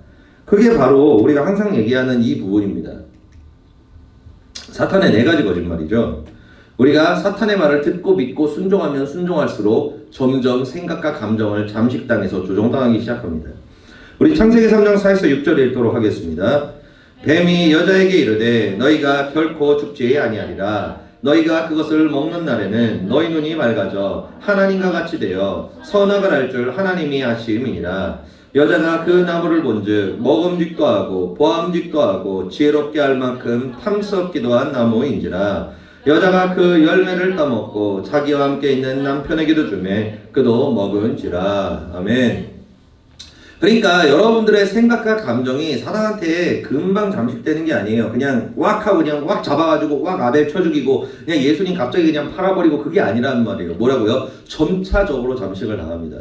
[SPEAKER 3] 그게 바로 우리가 항상 얘기하는 이 부분입니다. 사탄의 네 가지 거짓말이죠. 우리가 사탄의 말을 듣고 믿고 순종하면 순종할수록 점점 생각과 감정을 잠식당해서 조종당하기 시작합니다. 우리 창세기 3장 4에서 6절 읽도록 하겠습니다. 뱀이 여자에게 이르되 너희가 결코 죽지 아니하리라. 너희가 그것을 먹는 날에는 너희 눈이 맑아져 하나님과 같이 되어 선악을 알 줄 하나님이 아심이니라. 여자가 그 나무를 본즉 먹음직도 하고 보암직도 하고 지혜롭게 할 만큼 탐스럽기도 한 나무인지라. 여자가 그 열매를 따먹고 자기와 함께 있는 남편에게도 주매 그도 먹은지라. 아멘. 그러니까 여러분들의 생각과 감정이 사탄한테 금방 잠식되는 게 아니에요. 그냥 왁 하고 그냥 왁 잡아가지고 왁 아벨 쳐 죽이고 그냥 예수님 갑자기 그냥 팔아버리고 그게 아니라는 말이에요. 뭐라고요? 점차적으로 잠식을 당합니다.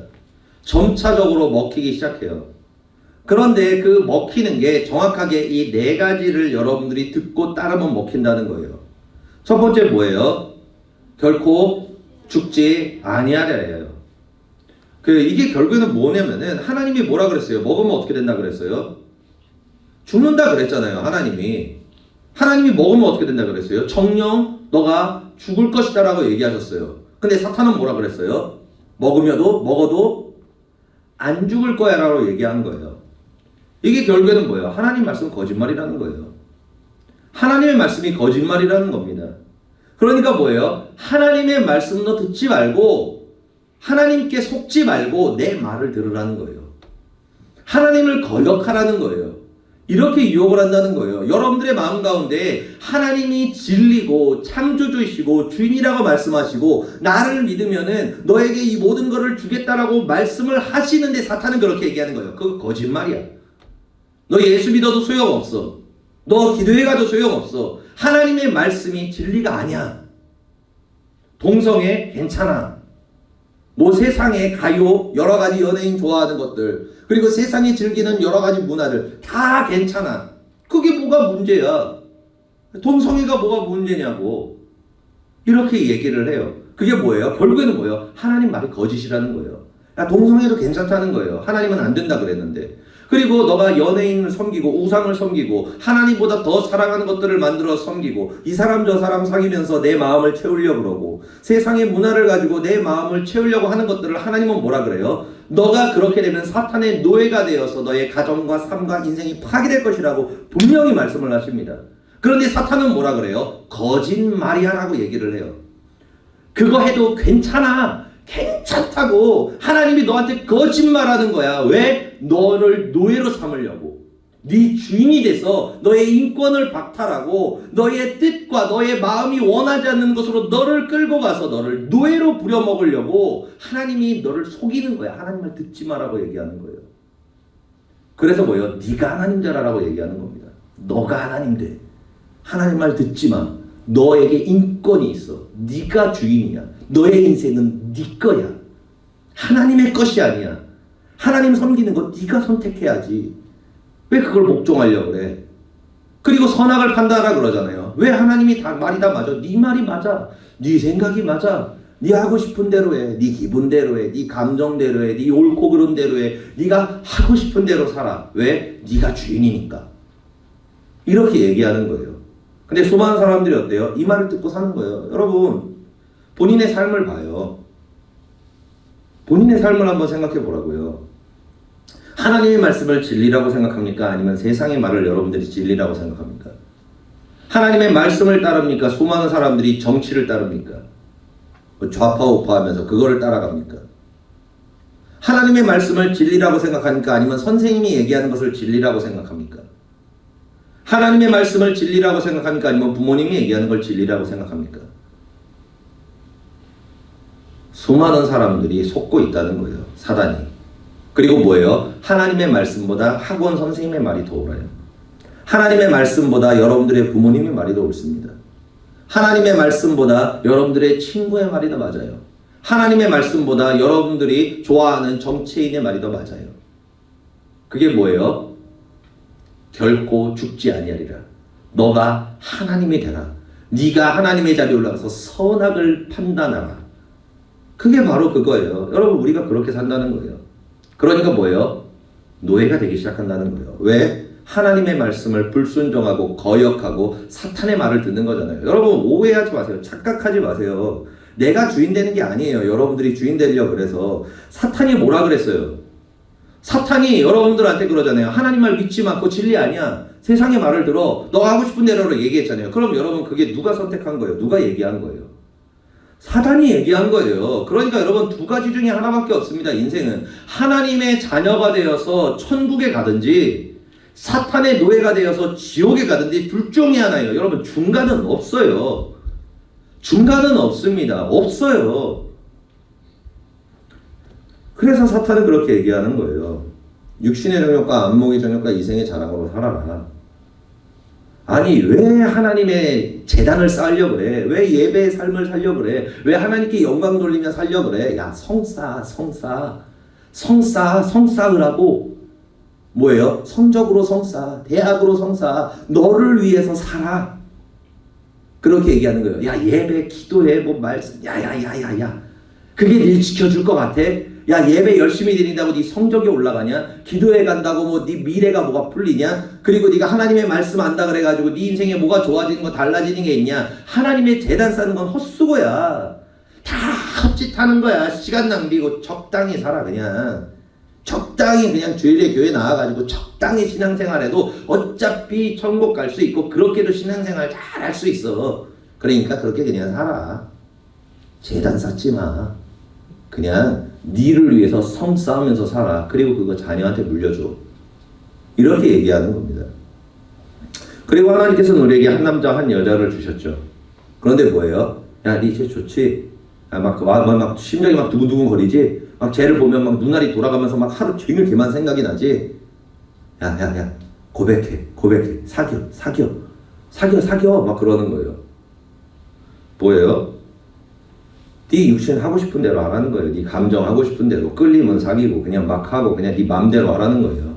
[SPEAKER 3] 점차적으로 먹히기 시작해요. 그런데 그 먹히는 게 정확하게 이 네 가지를 여러분들이 듣고 따르면 먹힌다는 거예요. 첫 번째 뭐예요? 결코 죽지 아니하리라예요. 이게 결국에는 뭐냐면은 하나님이 뭐라 그랬어요? 먹으면 어떻게 된다 그랬어요? 죽는다 그랬잖아요. 하나님이 먹으면 어떻게 된다 그랬어요? 정령 너가 죽을 것이다 라고 얘기하셨어요. 근데 사탄은 뭐라 그랬어요? 먹어도 안 죽을 거야 라고 얘기한 거예요. 이게 결국에는 뭐예요? 하나님 말씀 거짓말이라는 거예요. 하나님의 말씀이 거짓말이라는 겁니다. 그러니까 뭐예요? 하나님의 말씀도 듣지 말고 하나님께 속지 말고 내 말을 들으라는 거예요. 하나님을 거역하라는 거예요. 이렇게 유혹을 한다는 거예요. 여러분들의 마음 가운데 하나님이 진리고 창조주이시고 주인이라고 말씀하시고 나를 믿으면은 너에게 이 모든 것을 주겠다라고 말씀을 하시는데 사탄은 그렇게 얘기하는 거예요. 그거 거짓말이야. 너 예수 믿어도 소용없어. 너 기도해가도 소용없어. 하나님의 말씀이 진리가 아니야. 동성애 괜찮아. 뭐 세상에 가요, 여러 가지 연예인 좋아하는 것들, 그리고 세상이 즐기는 여러 가지 문화들 다 괜찮아. 그게 뭐가 문제야? 동성애가 뭐가 문제냐고. 이렇게 얘기를 해요. 그게 뭐예요? 결국에는 뭐예요? 하나님 말이 거짓이라는 거예요. 야, 동성애도 괜찮다는 거예요. 하나님은 안 된다 그랬는데. 그리고 너가 연예인을 섬기고 우상을 섬기고 하나님보다 더 사랑하는 것들을 만들어 섬기고 이 사람 저 사람 사귀면서 내 마음을 채우려고 그러고 세상의 문화를 가지고 내 마음을 채우려고 하는 것들을 하나님은 뭐라 그래요? 너가 그렇게 되면 사탄의 노예가 되어서 너의 가정과 삶과 인생이 파괴될 것이라고 분명히 말씀을 하십니다. 그런데 사탄은 뭐라 그래요? 거짓말이야 라고 얘기를 해요. 그거 해도 괜찮아. 괜찮다고. 하나님이 너한테 거짓말하는 거야. 왜? 너를 노예로 삼으려고. 네 주인이 돼서 너의 인권을 박탈하고 너의 뜻과 너의 마음이 원하지 않는 것으로 너를 끌고 가서 너를 노예로 부려먹으려고 하나님이 너를 속이는 거야. 하나님 말 듣지 마라고 얘기하는 거예요. 그래서 뭐예요? 네가 하나님 자라라고 얘기하는 겁니다. 너가 하나님 돼. 하나님 말 듣지 마. 너에게 인권이 있어. 네가 주인이야. 너의 인생은 네 거야. 하나님의 것이 아니야. 하나님 섬기는 거 네가 선택해야지. 왜 그걸 복종하려고 그래? 그리고 선악을 판단하라 그러잖아요. 왜 하나님이 다 말이 다 맞아? 네 말이 맞아. 네 생각이 맞아. 네 하고 싶은 대로 해. 네 기분대로 해. 네 감정대로 해. 네 옳고 그른 대로 해. 네가 하고 싶은 대로 살아. 왜? 네가 주인이니까. 이렇게 얘기하는 거예요. 근데 수많은 사람들이 어때요? 이 말을 듣고 사는 거예요. 여러분, 본인의 삶을 봐요. 본인의 삶을 한번 생각해 보라고요. 하나님의 말씀을 진리라고 생각합니까? 아니면 세상의 말을 여러분들이 진리라고 생각합니까? 하나님의 말씀을 따릅니까? 수많은 사람들이 정치를 따릅니까? 좌파 우파하면서 그거를 따라갑니까? 하나님의 말씀을 진리라고 생각합니까? 아니면 선생님이 얘기하는 것을 진리라고 생각합니까? 하나님의 말씀을 진리라고 생각합니까? 아니면 부모님이 얘기하는 걸 진리라고 생각합니까? 수많은 사람들이 속고 있다는 거예요. 사단이. 그리고 뭐예요? 하나님의 말씀보다 학원 선생님의 말이 더 옳아요. 하나님의 말씀보다 여러분들의 부모님의 말이 더 옳습니다. 하나님의 말씀보다 여러분들의 친구의 말이 더 맞아요. 하나님의 말씀보다 여러분들이 좋아하는 정치인의 말이 더 맞아요. 그게 뭐예요? 결코 죽지 아니하리라. 너가 하나님이 되라. 네가 하나님의 자리에 올라가서 선악을 판단하라. 그게 바로 그거예요. 여러분, 우리가 그렇게 산다는 거예요. 그러니까 뭐예요? 노예가 되기 시작한다는 거예요. 왜? 하나님의 말씀을 불순종하고 거역하고 사탄의 말을 듣는 거잖아요. 여러분, 오해하지 마세요. 착각하지 마세요. 내가 주인 되는 게 아니에요. 여러분들이 주인 되려고 그래서. 사탄이 뭐라 그랬어요? 사탄이 여러분들한테 그러잖아요. 하나님 말 믿지 마. 그거 진리 아니야. 세상의 말을 들어. 너가 하고 싶은 대로 얘기했잖아요. 그럼 여러분, 그게 누가 선택한 거예요? 누가 얘기한 거예요? 사단이 얘기한 거예요. 그러니까 여러분, 두 가지 중에 하나밖에 없습니다. 인생은 하나님의 자녀가 되어서 천국에 가든지 사탄의 노예가 되어서 지옥에 가든지 둘 중에 하나예요. 여러분, 중간은 없어요. 중간은 없습니다. 없어요. 그래서 사탄은 그렇게 얘기하는 거예요. 육신의 정욕과 안목의 정욕과 이생의 자랑으로 살아라. 아니, 왜 하나님의 재단을 쌓으려고 그래? 왜 예배의 삶을 살려고 그래? 왜 하나님께 영광 돌리며 살려고 그래? 야, 성사을 하고 뭐예요? 성적으로 성사, 대학으로 성사, 너를 위해서 살아. 그렇게 얘기하는 거예요. 야, 예배, 기도해, 뭐 말씀, 야야야야야. 그게 일 지켜줄 것 같아? 야, 예배 열심히 드린다고 네 성적이 올라가냐? 기도해 간다고 뭐 네 미래가 뭐가 풀리냐? 그리고 네가 하나님의 말씀 안다 그래가지고 네 인생에 뭐가 좋아지는 거 달라지는 게 있냐? 하나님의 재단 쌓는 건 헛수고야. 다 헛짓하는 거야. 시간 낭비고 적당히 살아. 그냥 적당히 그냥 주일에 교회 나와가지고 적당히 신앙생활해도 어차피 천국 갈 수 있고 그렇게도 신앙생활 잘 할 수 있어. 그러니까 그렇게 그냥 살아. 재단 쌓지 마. 그냥 니를 위해서 성 쌓으면서 살아. 그리고 그거 자녀한테 물려줘. 이렇게 얘기하는 겁니다. 그리고 하나님께서는 우리에게 한 남자 한 여자를 주셨죠. 그런데 뭐예요? 야, 니 쟤 좋지? 야, 막 심장이 막 두근두근 거리지? 막 쟤를 보면 막 눈알이 돌아가면서 막 하루 종일 걔만 생각이 나지? 야, 고백해. 사겨. 사겨 막 그러는 거예요. 뭐예요? 네 육신 하고 싶은 대로 하라는 거예요. 네 감정 하고 싶은 대로 끌리면 사귀고 그냥 막 하고 그냥 네 맘대로 하라는 거예요.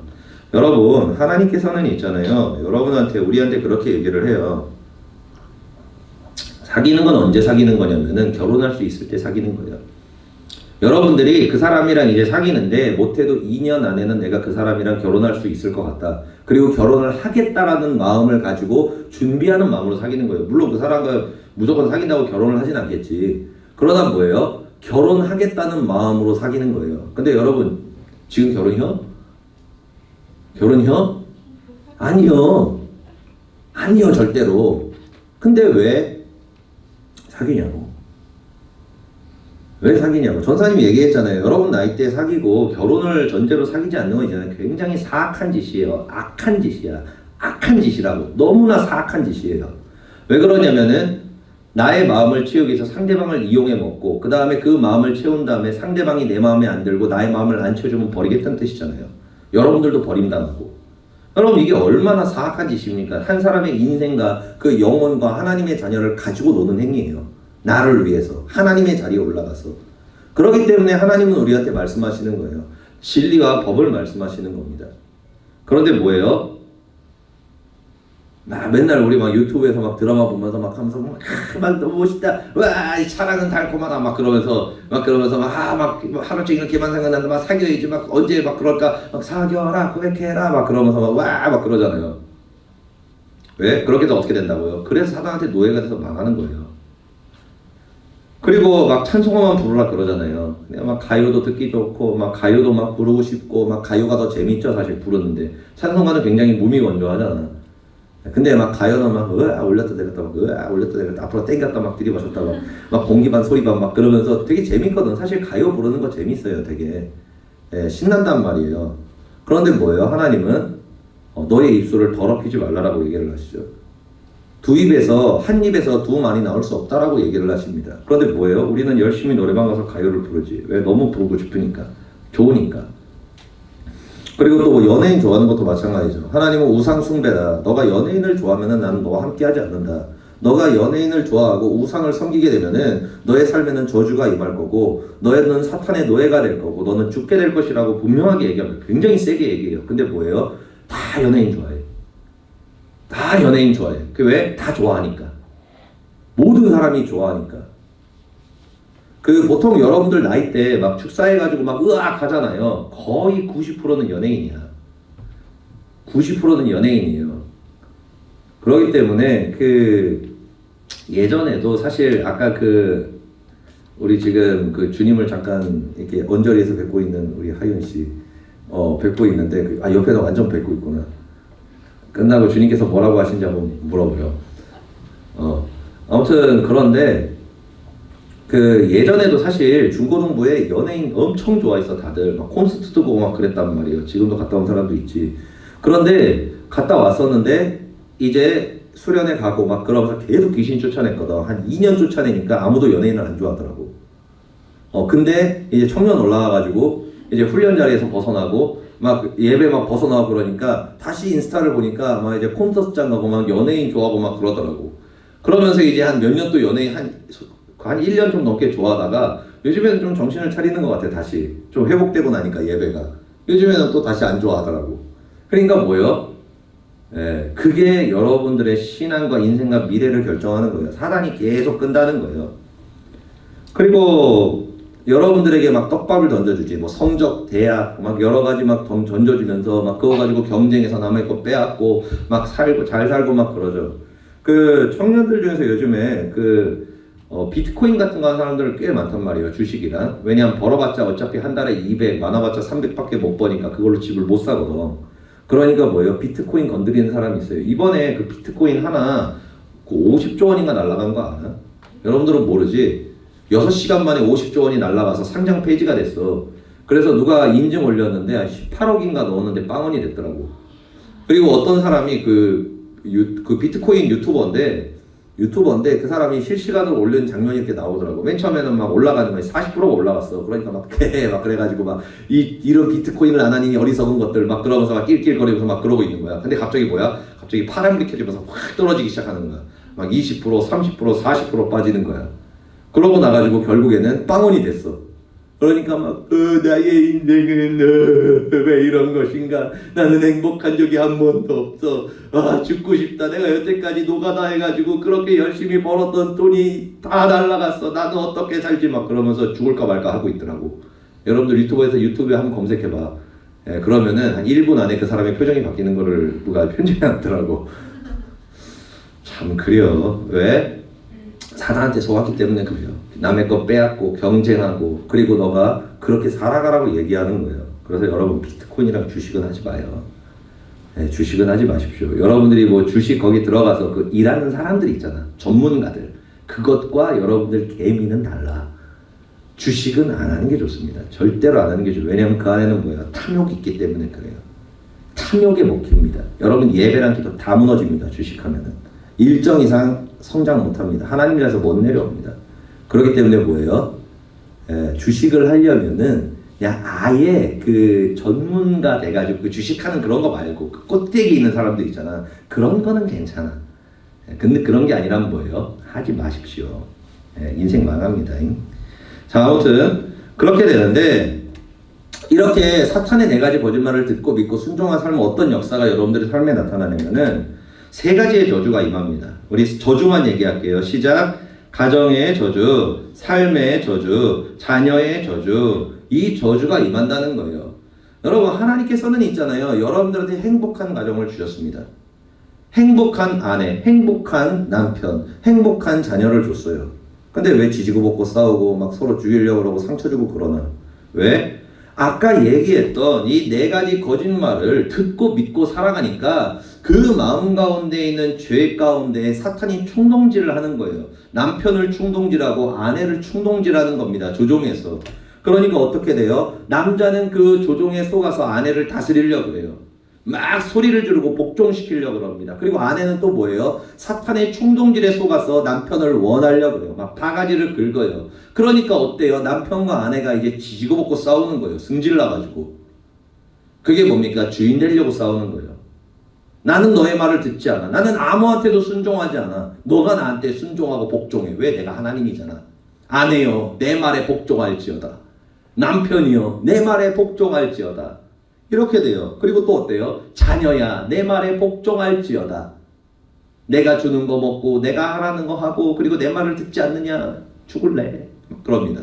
[SPEAKER 3] 여러분 하나님께서는 있잖아요. 여러분한테 우리한테 그렇게 얘기를 해요. 사귀는 건 언제 사귀는 거냐면은 결혼할 수 있을 때 사귀는 거예요. 여러분들이 그 사람이랑 이제 사귀는데 못해도 2년 안에는 내가 그 사람이랑 결혼할 수 있을 것 같다. 그리고 결혼을 하겠다라는 마음을 가지고 준비하는 마음으로 사귀는 거예요. 물론 그 사람과 무조건 사귄다고 결혼을 하진 않겠지. 그러다 뭐예요? 결혼하겠다는 마음으로 사귀는 거예요. 근데 여러분 지금 결혼이요? 결혼이요? 아니요. 아니요 절대로. 근데 왜 사귀냐고. 왜 사귀냐고. 전사님이 얘기했잖아요. 여러분 나이대에 사귀고 결혼을 전제로 사귀지 않는 건 있잖아요. 굉장히 사악한 짓이에요. 악한 짓이야. 악한 짓이라고. 너무나 사악한 짓이에요. 왜 그러냐면은 나의 마음을 채우기 위해서 상대방을 이용해 먹고 그 다음에 그 마음을 채운 다음에 상대방이 내 마음에 안 들고 나의 마음을 안 채워주면 버리겠다는 뜻이잖아요. 여러분들도 버림당하고. 여러분 이게 얼마나 사악한 짓입니까? 한 사람의 인생과 그 영혼과 하나님의 자녀를 가지고 노는 행위예요. 나를 위해서 하나님의 자리에 올라가서. 그렇기 때문에 하나님은 우리한테 말씀하시는 거예요. 진리와 법을 말씀하시는 겁니다. 그런데 뭐예요? 맨날 우리 막 유튜브에서 막 드라마 보면서 막 하면서 막 너무 멋있다. 와, 이 사랑은 달콤하다. 막 그러면서 막 하루 종일 이렇게만 생각나는데 막 사귀어야지. 막 언제 막 그럴까? 막 사귀어라, 고백해라. 막 그러면서 막 그러잖아요. 왜? 그렇게 해서 어떻게 된다고요? 그래서 사단한테 노예가 돼서 망하는 거예요. 그리고 막 찬송가만 부르라 그러잖아요. 내가 막 가요도 듣기 좋고 막 가요도 막 부르고 싶고 막 가요가 더 재밌죠 사실 부르는데 찬송가는 굉장히 무미건조하잖아. 근데 막 가요는 막 올렸다 내렸다 막 올렸다 내렸다 앞으로 땡겼다 막 들이마셨다 막 공기반 소리반 막 그러면서 되게 재밌거든. 사실 가요 부르는 거 재밌어요. 되게 신난단 말이에요. 그런데 뭐예요? 하나님은 너의 입술을 더럽히지 말라라고 얘기를 하시죠. 한 입에서 두 말이 나올 수 없다라고 얘기를 하십니다. 그런데 뭐예요? 우리는 열심히 노래방 가서 가요를 부르지. 왜? 너무 부르고 싶으니까. 좋으니까. 그리고 또 연예인 좋아하는 것도 마찬가지죠. 하나님은 우상 숭배다. 너가 연예인을 좋아하면은 나는 너와 함께하지 않는다. 너가 연예인을 좋아하고 우상을 섬기게 되면은 너의 삶에는 저주가 임할 거고 너는 사탄의 노예가 될 거고 너는 죽게 될 것이라고 분명하게 얘기합니다. 굉장히 세게 얘기해요. 근데 뭐예요? 다 연예인 좋아해. 다 연예인 좋아해. 그 왜? 다 좋아하니까. 모든 사람이 좋아하니까. 그 보통 여러분들 나이 때 막 축사해가지고 막 으악 하잖아요. 거의 90%는 연예인이야. 90%는 연예인이에요. 그렇기 때문에 그 예전에도 사실 아까 그 우리 지금 그 주님을 잠깐 이렇게 언저리에서 뵙고 있는 우리 하윤 씨 뵙고 있는데 옆에서 완전 뵙고 있구나. 끝나고 주님께서 뭐라고 하신지 한번 물어보려. 아무튼 그런데 그 예전에도 사실 중고등부에 연예인 엄청 좋아했어. 다들 막 콘서트도 보고 막 그랬단 말이에요. 지금도 갔다 온 사람도 있지. 그런데 갔다 왔었는데 이제 수련회 가고 막 그러면서 계속 귀신 쫓아냈거든. 한 2년 쫓아내니까 아무도 연예인을 안 좋아하더라고. 근데 이제 청년 올라와가지고 이제 훈련 자리에서 벗어나고 막 예배 막 벗어나고 그러니까 다시 인스타를 보니까 막 이제 콘서트장 가고 막 연예인 좋아하고 막 그러더라고. 그러면서 이제 한 몇 년 또 연예인 한 1년 좀 넘게 좋아하다가 요즘에는 좀 정신을 차리는 것 같아. 다시 좀 회복되고 나니까 예배가 요즘에는 또 다시 안 좋아하더라고. 그러니까 뭐예요? 그게 여러분들의 신앙과 인생과 미래를 결정하는 거예요. 사단이 계속 끈다는 거예요. 그리고 여러분들에게 막 떡밥을 던져주지. 뭐 성적, 대학, 막 여러 가지 막 던져주면서 막 그거 가지고 경쟁해서 남의 거 빼앗고 막 잘 살고 막 그러죠. 그 청년들 중에서 요즘에 비트코인 같은 거 하는 사람들 꽤 많단 말이에요. 주식이랑. 왜냐면 벌어봤자 어차피 한 달에 200, 많아봤자 300밖에 못 버니까 그걸로 집을 못 사거든. 그러니까 뭐예요? 비트코인 건드리는 사람이 있어요. 이번에 그 비트코인 하나 50조 원인가 날라간 거 아나? 여러분들은 모르지? 6시간 만에 50조 원이 날라가서 상장 폐지가 됐어. 그래서 누가 인증 올렸는데 한 18억인가 넣었는데 빵원이 됐더라고. 그리고 어떤 사람이 그 비트코인 유튜버인데 그 사람이 실시간으로 올린 장면이 이렇게 나오더라고. 맨 처음에는 막 올라가는 거야. 40%가 올라갔어. 그러니까 막 그래가지고 막 이런 비트코인을 안 하니 어리석은 것들 막 그러면서 막 낄낄거리면서 막 그러고 있는 거야. 근데 갑자기 뭐야? 갑자기 파란불이 켜지면서 확 떨어지기 시작하는 거야. 막 20%, 30%, 40% 빠지는 거야. 그러고 나가지고 결국에는 빵원이 됐어. 그러니까 막 나의 인생은 왜 이런 것인가? 나는 행복한 적이 한 번도 없어. 아 죽고 싶다. 내가 여태까지 노가다 해가지고 그렇게 열심히 벌었던 돈이 다 날라갔어. 나는 어떻게 살지? 막 그러면서 죽을까 말까 하고 있더라고. 여러분들 유튜브에 한번 검색해봐. 예, 그러면은 한 1분 안에 그 사람의 표정이 바뀌는 거를 누가 편집해놨더라고. 참 그래요. 왜? 사단한테 속았기 때문에 그래요. 남의 거 빼앗고 경쟁하고 그리고 너가 그렇게 살아가라고 얘기하는 거예요. 그래서 여러분 비트코인이랑 주식은 하지 마요. 네, 주식은 하지 마십시오. 여러분들이 뭐 주식 거기 들어가서 그 일하는 사람들 있잖아. 전문가들. 그것과 여러분들 개미는 달라. 주식은 안 하는 게 좋습니다. 절대로 안 하는 게 좋아요. 왜냐하면 그 안에는 뭐예요? 탐욕이 있기 때문에 그래요. 탐욕에 먹힙니다. 여러분 예배랑 기도 다 무너집니다. 주식하면은. 일정 이상 성장 못합니다. 하나님이라서 못 내려옵니다. 그렇기 때문에 뭐예요? 주식을 하려면은 그냥 아예 그 전문가 돼가지고 그 주식하는 그런 거 말고 그 꼭대기 있는 사람들 있잖아. 그런 거는 괜찮아. 근데 그런 게 아니라면 뭐예요? 하지 마십시오. 인생 망합니다. 자 아무튼 그렇게 되는데 이렇게 사탄의 4가지 거짓말을 듣고 믿고 순종한 삶은 어떤 역사가 여러분들의 삶에 나타나냐면은 3가지의 저주가 임합니다. 우리 저주만 얘기할게요. 시작. 가정의 저주, 삶의 저주, 자녀의 저주. 이 저주가 임한다는 거예요. 여러분 하나님께서는 있잖아요. 여러분들한테 행복한 가정을 주셨습니다. 행복한 아내, 행복한 남편, 행복한 자녀를 줬어요. 근데 왜 지지고 볶고 싸우고 막 서로 죽이려고 그러고 상처 주고 그러나? 왜? 아까 얘기했던 이 4가지 거짓말을 듣고 믿고 살아가니까 그 마음 가운데 있는 죄 가운데 사탄이 충동질을 하는 거예요. 남편을 충동질하고 아내를 충동질하는 겁니다. 조종해서. 그러니까 어떻게 돼요? 남자는 그 조종에 속아서 아내를 다스리려고 그래요. 막 소리를 지르고 복종시키려고 그럽니다. 그리고 아내는 또 뭐예요? 사탄의 충동질에 속아서 남편을 원하려고 그래요. 막 바가지를 긁어요. 그러니까 어때요? 남편과 아내가 이제 지지고 볶고 싸우는 거예요. 승질 나가지고. 그게 뭡니까? 주인 되려고 싸우는 거예요. 나는 너의 말을 듣지 않아. 나는 아무한테도 순종하지 않아. 너가 나한테 순종하고 복종해. 왜? 내가 하나님이잖아. 아내여 내 말에 복종할지어다. 남편이여 내 말에 복종할지어다. 이렇게 돼요. 그리고 또 어때요? 자녀야 내 말에 복종할지어다. 내가 주는 거 먹고 내가 하라는 거 하고 그리고 내 말을 듣지 않느냐 죽을래. 그럽니다.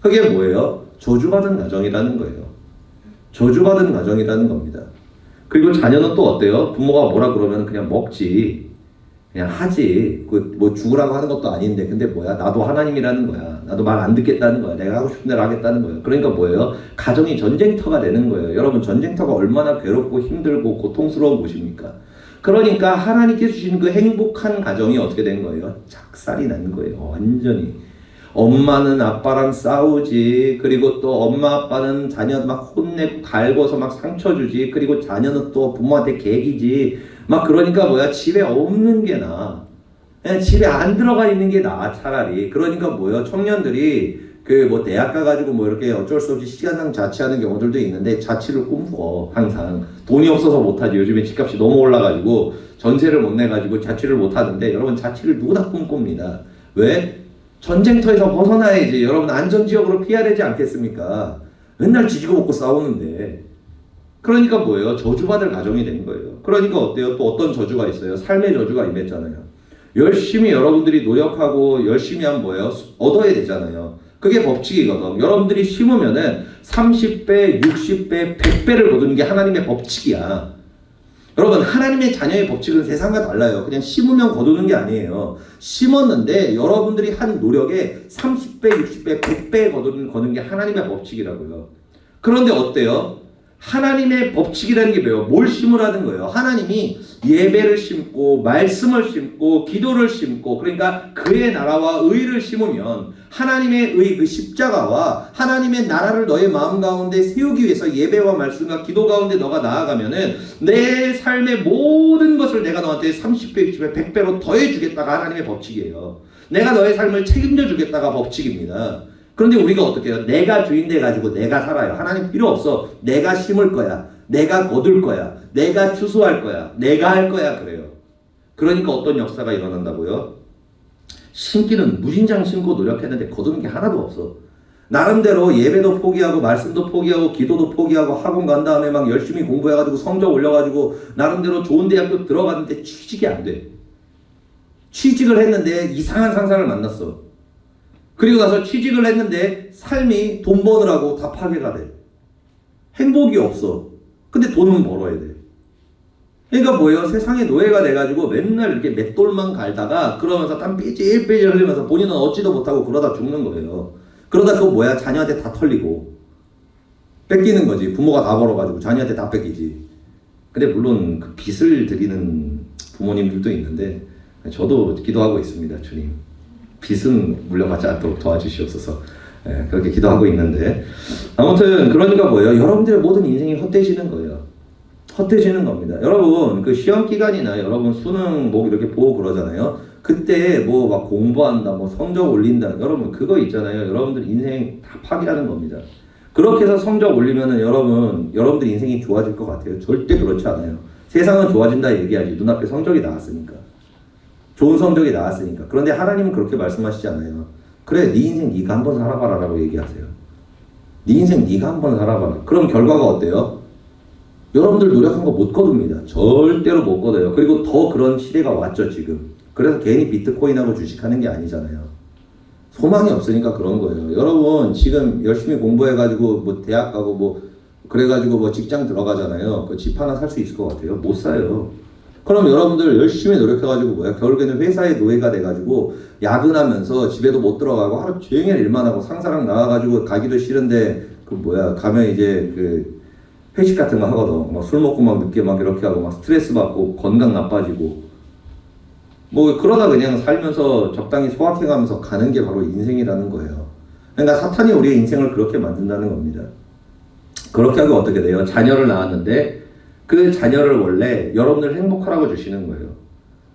[SPEAKER 3] 그게 뭐예요? 저주받은 가정이라는 거예요. 저주받은 가정이라는 겁니다. 그리고 자녀는 또 어때요? 부모가 뭐라 그러면 그냥 먹지. 그냥 하지. 그 뭐 죽으라고 하는 것도 아닌데 근데 뭐야? 나도 하나님이라는 거야. 나도 말 안 듣겠다는 거야. 내가 하고 싶은 대로 하겠다는 거예요. 그러니까 뭐예요? 가정이 전쟁터가 되는 거예요. 여러분 전쟁터가 얼마나 괴롭고 힘들고 고통스러운 곳입니까? 그러니까 하나님께 주신 그 행복한 가정이 어떻게 된 거예요? 작살이 난 거예요. 완전히. 엄마는 아빠랑 싸우지. 그리고 또 엄마 아빠는 자녀 막 혼내고 갈궈서 막 상처 주지. 그리고 자녀는 또 부모한테 개기지. 막 그러니까 뭐야? 집에 없는 게 나아. 그냥 집에 안 들어가 있는 게 나아 차라리. 그러니까 뭐야? 청년들이 그 뭐 대학 가가지고 뭐 이렇게 어쩔 수 없이 시간상 자취하는 경우들도 있는데 자취를 꿈꿔 항상. 돈이 없어서 못하지. 요즘에 집값이 너무 올라가지고 전세를 못 내가지고 자취를 못하는데 여러분 자취를 누구나 꿈꿉니다. 왜? 전쟁터에서 벗어나야지. 여러분 안전지역으로 피해야 되지 않겠습니까? 맨날 지지고 볶고 싸우는데. 그러니까 뭐예요? 저주받을 가정이 된 거예요. 그러니까 어때요? 또 어떤 저주가 있어요? 삶의 저주가 임했잖아요. 열심히 여러분들이 노력하고 열심히 하면 뭐예요? 얻어야 되잖아요. 그게 법칙이거든. 여러분들이 심으면은 30배, 60배, 100배를 거두는 게 하나님의 법칙이야. 여러분 하나님의 자녀의 법칙은 세상과 달라요. 그냥 심으면 거두는 게 아니에요. 심었는데 여러분들이 한 노력에 30배, 60배, 100배 거두는 게 하나님의 법칙이라고요. 그런데 어때요? 하나님의 법칙이라는 게 뭐예요? 뭘 심으라는 거예요? 하나님이 예배를 심고 말씀을 심고 기도를 심고 그러니까 그의 나라와 의를 심으면 하나님의 의 그 십자가와 하나님의 나라를 너의 마음 가운데 세우기 위해서 예배와 말씀과 기도 가운데 너가 나아가면은 내 삶의 모든 것을 내가 너한테 30배, 60배, 100배로 더해주겠다가 하나님의 법칙이에요. 내가 너의 삶을 책임져 주겠다가 법칙입니다. 그런데 우리가 어떻게 해요? 내가 주인 돼가지고 내가 살아요. 하나님 필요 없어. 내가 심을 거야. 내가 거둘 거야. 내가 추수할 거야. 내가 할 거야. 그래요. 그러니까 어떤 역사가 일어난다고요? 심기는 무진장 심고 노력했는데 거두는 게 하나도 없어. 나름대로 예배도 포기하고 말씀도 포기하고 기도도 포기하고 학원 간 다음에 막 열심히 공부해가지고 성적 올려가지고 나름대로 좋은 대학교 들어갔는데 취직이 안 돼. 취직을 했는데 이상한 상사를 만났어. 그리고 나서 취직을 했는데 삶이 돈 버느라고 다 파괴가 돼. 행복이 없어. 근데 돈은 벌어야 돼. 그러니까 뭐예요? 세상의 노예가 돼가지고 맨날 이렇게 맷돌만 갈다가 그러면서 땀 삐질삐질 흘리면서 본인은 얻지도 못하고 그러다 죽는 거예요. 그러다 그거 뭐야? 자녀한테 다 털리고 뺏기는 거지. 부모가 다 벌어가지고 자녀한테 다 뺏기지. 근데 물론 그 빚을 드리는 부모님들도 있는데 저도 기도하고 있습니다. 주님, 빚은 물려받지 않도록 도와주시옵소서. 그렇게 기도하고 있는데 아무튼 그러니까 뭐예요? 여러분들의 모든 인생이 헛되시는 거예요. 헛되시는 겁니다. 여러분 그 시험 기간이나 여러분 수능 뭐 이렇게 보고 그러잖아요. 그때 뭐 막 공부한다, 뭐 성적 올린다, 여러분 그거 있잖아요. 여러분들 인생 다 파기하는 겁니다. 그렇게 해서 성적 올리면은 여러분들 인생이 좋아질 것 같아요? 절대 그렇지 않아요. 세상은 좋아진다 얘기하지. 눈앞에 성적이 나왔으니까. 좋은 성적이 나왔으니까. 그런데 하나님은 그렇게 말씀하시지 않아요. 그래, 네 인생 네가 한번 살아봐라라고 얘기하세요. 네 인생 네가 한번 살아봐라. 그럼 결과가 어때요? 여러분들 노력한 거 못 거둡니다. 절대로 못 거둬요. 그리고 더 그런 시대가 왔죠, 지금. 그래서 괜히 비트코인하고 주식하는 게 아니잖아요. 소망이 없으니까 그런 거예요. 여러분 지금 열심히 공부해가지고 뭐 대학 가고 뭐 그래가지고 뭐 직장 들어가잖아요. 그 집 하나 살 수 있을 것 같아요? 못 사요. 그럼 여러분들 열심히 노력해가지고 뭐야? 결국에는 회사의 노예가 돼가지고 야근하면서 집에도 못 들어가고 하루 종일 일만 하고 상사랑 나와가지고 가기도 싫은데 그 뭐야? 가면 이제 그 회식 같은 거 하거든. 막 술 먹고 막 늦게 막 이렇게 하고 막 스트레스 받고 건강 나빠지고 뭐 그러다 그냥 살면서 적당히 소확해가면서 가는 게 바로 인생이라는 거예요. 그러니까 사탄이 우리의 인생을 그렇게 만든다는 겁니다. 그렇게 하고 어떻게 돼요? 자녀를 낳았는데 그 자녀를 원래 여러분들 행복하라고 주시는 거예요.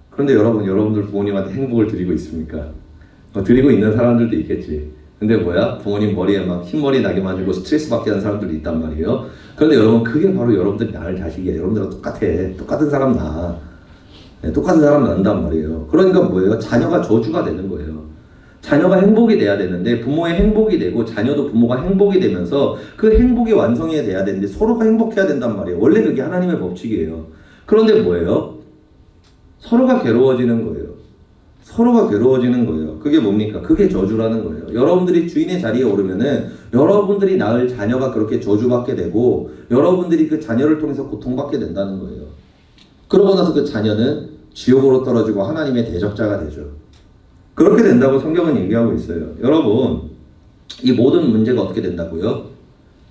[SPEAKER 3] 그런데 여러분들 부모님한테 행복을 드리고 있습니까? 드리고 있는 사람들도 있겠지. 근데 뭐야? 부모님 머리에 막 흰머리 나게 만들고 스트레스 받게 하는 사람들도 있단 말이에요. 그런데 여러분 그게 바로 여러분들이 낳을 자식이에요. 여러분들은 똑같아. 똑같은 사람 낳아. 똑같은 사람 낳는단 말이에요. 그러니까 뭐예요? 자녀가 저주가 되는 거예요. 자녀가 행복이 돼야 되는데 부모의 행복이 되고 자녀도 부모가 행복이 되면서 그 행복이 완성이 돼야 되는데 서로가 행복해야 된단 말이에요. 원래 그게 하나님의 법칙이에요. 그런데 뭐예요? 서로가 괴로워지는 거예요. 서로가 괴로워지는 거예요. 그게 뭡니까? 그게 저주라는 거예요. 여러분들이 주인의 자리에 오르면은 여러분들이 낳을 자녀가 그렇게 저주받게 되고 여러분들이 그 자녀를 통해서 고통받게 된다는 거예요. 그러고 나서 그 자녀는 지옥으로 떨어지고 하나님의 대적자가 되죠. 그렇게 된다고 성경은 얘기하고 있어요. 여러분, 이 모든 문제가 어떻게 된다고요?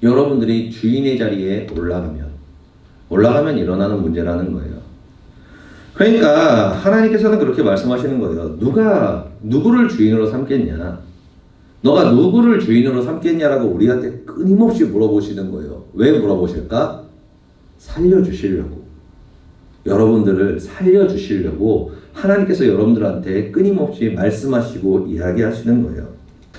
[SPEAKER 3] 여러분들이 주인의 자리에 올라가면 일어나는 문제라는 거예요. 그러니까 하나님께서는 그렇게 말씀하시는 거예요. 누가 누구를 주인으로 삼겠냐? 너가 누구를 주인으로 삼겠냐라고 우리한테 끊임없이 물어보시는 거예요. 왜 물어보실까? 살려주시려고. 여러분들을 살려주시려고 하나님께서 여러분들한테 끊임없이 말씀하시고 이야기하시는 거예요.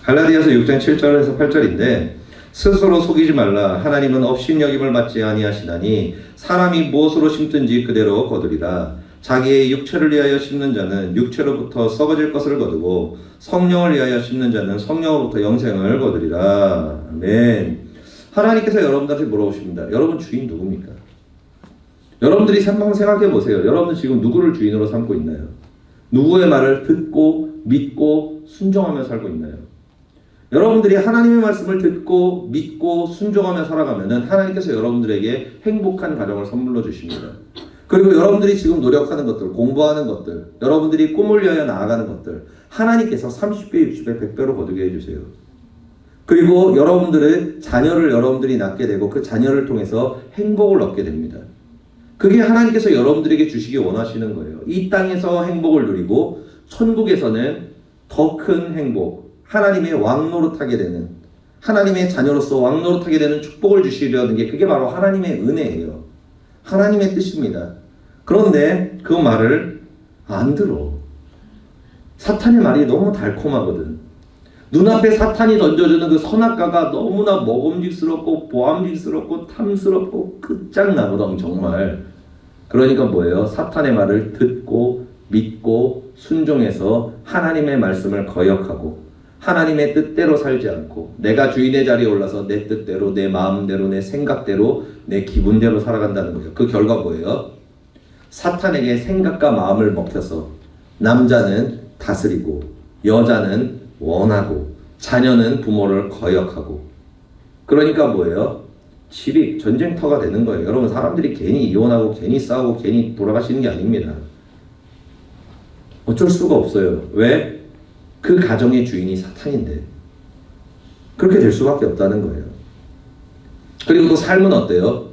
[SPEAKER 3] 갈라디아서 6장 7절에서 8절인데 스스로 속이지 말라. 하나님은 업신여김을 받지 아니하시나니 사람이 무엇으로 심든지 그대로 거두리라. 자기의 육체를 위하여 심는 자는 육체로부터 썩어질 것을 거두고 성령을 위하여 심는 자는 성령으로부터 영생을 거두리라. 아멘. 하나님께서 여러분들한테 물어보십니다. 여러분 주인 누굽니까? 여러분들이 한번 생각해 보세요. 여러분들 지금 누구를 주인으로 삼고 있나요? 누구의 말을 듣고 믿고 순종하며 살고 있나요? 여러분들이 하나님의 말씀을 듣고 믿고 순종하며 살아가면은 하나님께서 여러분들에게 행복한 가정을 선물로 주십니다. 그리고 여러분들이 지금 노력하는 것들, 공부하는 것들, 여러분들이 꿈을 위하여 나아가는 것들 하나님께서 30배, 60배, 100배로 거두게 해주세요. 그리고 여러분들의 자녀를 여러분들이 낳게 되고 그 자녀를 통해서 행복을 얻게 됩니다. 그게 하나님께서 여러분들에게 주시기 원하시는 거예요. 이 땅에서 행복을 누리고 천국에서는 더 큰 행복, 하나님의 왕노릇하게 되는, 하나님의 자녀로서 왕노릇하게 되는 축복을 주시려는 게 그게 바로 하나님의 은혜예요. 하나님의 뜻입니다. 그런데 그 말을 안 들어. 사탄의 말이 너무 달콤하거든. 눈앞에 사탄이 던져주는 그 선악과가 너무나 먹음직스럽고 보암직스럽고 탐스럽고 끝장나거든 정말. 그러니까 뭐예요? 사탄의 말을 듣고 믿고 순종해서 하나님의 말씀을 거역하고 하나님의 뜻대로 살지 않고 내가 주인의 자리에 올라서 내 뜻대로 내 마음대로 내 생각대로 내 기분대로 살아간다는 거예요. 그 결과 뭐예요? 사탄에게 생각과 마음을 먹혀서 남자는 다스리고 여자는 원하고 자녀는 부모를 거역하고 그러니까 뭐예요? 집이 전쟁터가 되는 거예요. 여러분 사람들이 괜히 이혼하고 괜히 싸우고 괜히 돌아가시는 게 아닙니다. 어쩔 수가 없어요. 왜? 그 가정의 주인이 사탄인데 그렇게 될 수밖에 없다는 거예요. 그리고 또 삶은 어때요?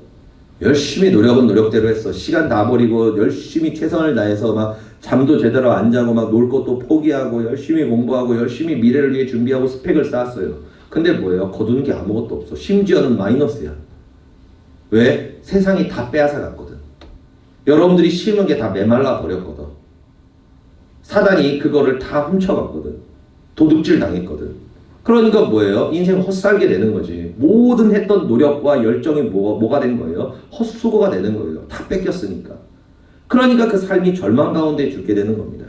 [SPEAKER 3] 열심히 노력은 노력대로 했어. 시간 다 버리고 열심히 최선을 다해서 막 잠도 제대로 안 자고 막 놀 것도 포기하고 열심히 공부하고 열심히 미래를 위해 준비하고 스펙을 쌓았어요. 근데 뭐예요? 거두는 게 아무것도 없어. 심지어는 마이너스야. 왜? 세상이 다 빼앗아 갔거든. 여러분들이 심은 게 다 메말라 버렸거든. 사단이 그거를 다 훔쳐갔거든. 도둑질 당했거든. 그러니까 뭐예요? 인생 헛살게 되는 거지. 모든 했던 노력과 열정이 뭐가 된 거예요? 헛수고가 되는 거예요. 다 뺏겼으니까. 그러니까 그 삶이 절망 가운데 죽게 되는 겁니다.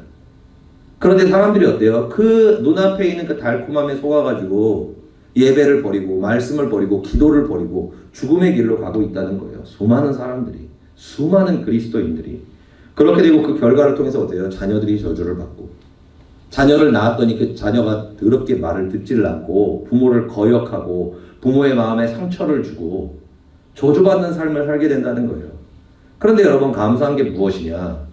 [SPEAKER 3] 그런데 사람들이 어때요? 그 눈앞에 있는 그 달콤함에 속아가지고 예배를 버리고 말씀을 버리고 기도를 버리고 죽음의 길로 가고 있다는 거예요. 수많은 사람들이, 수많은 그리스도인들이. 그렇게 되고 그 결과를 통해서 어때요? 자녀들이 저주를 받고 자녀를 낳았더니 그 자녀가 더럽게 말을 듣지를 않고 부모를 거역하고 부모의 마음에 상처를 주고 저주받는 삶을 살게 된다는 거예요. 그런데 여러분 감사한 게 무엇이냐?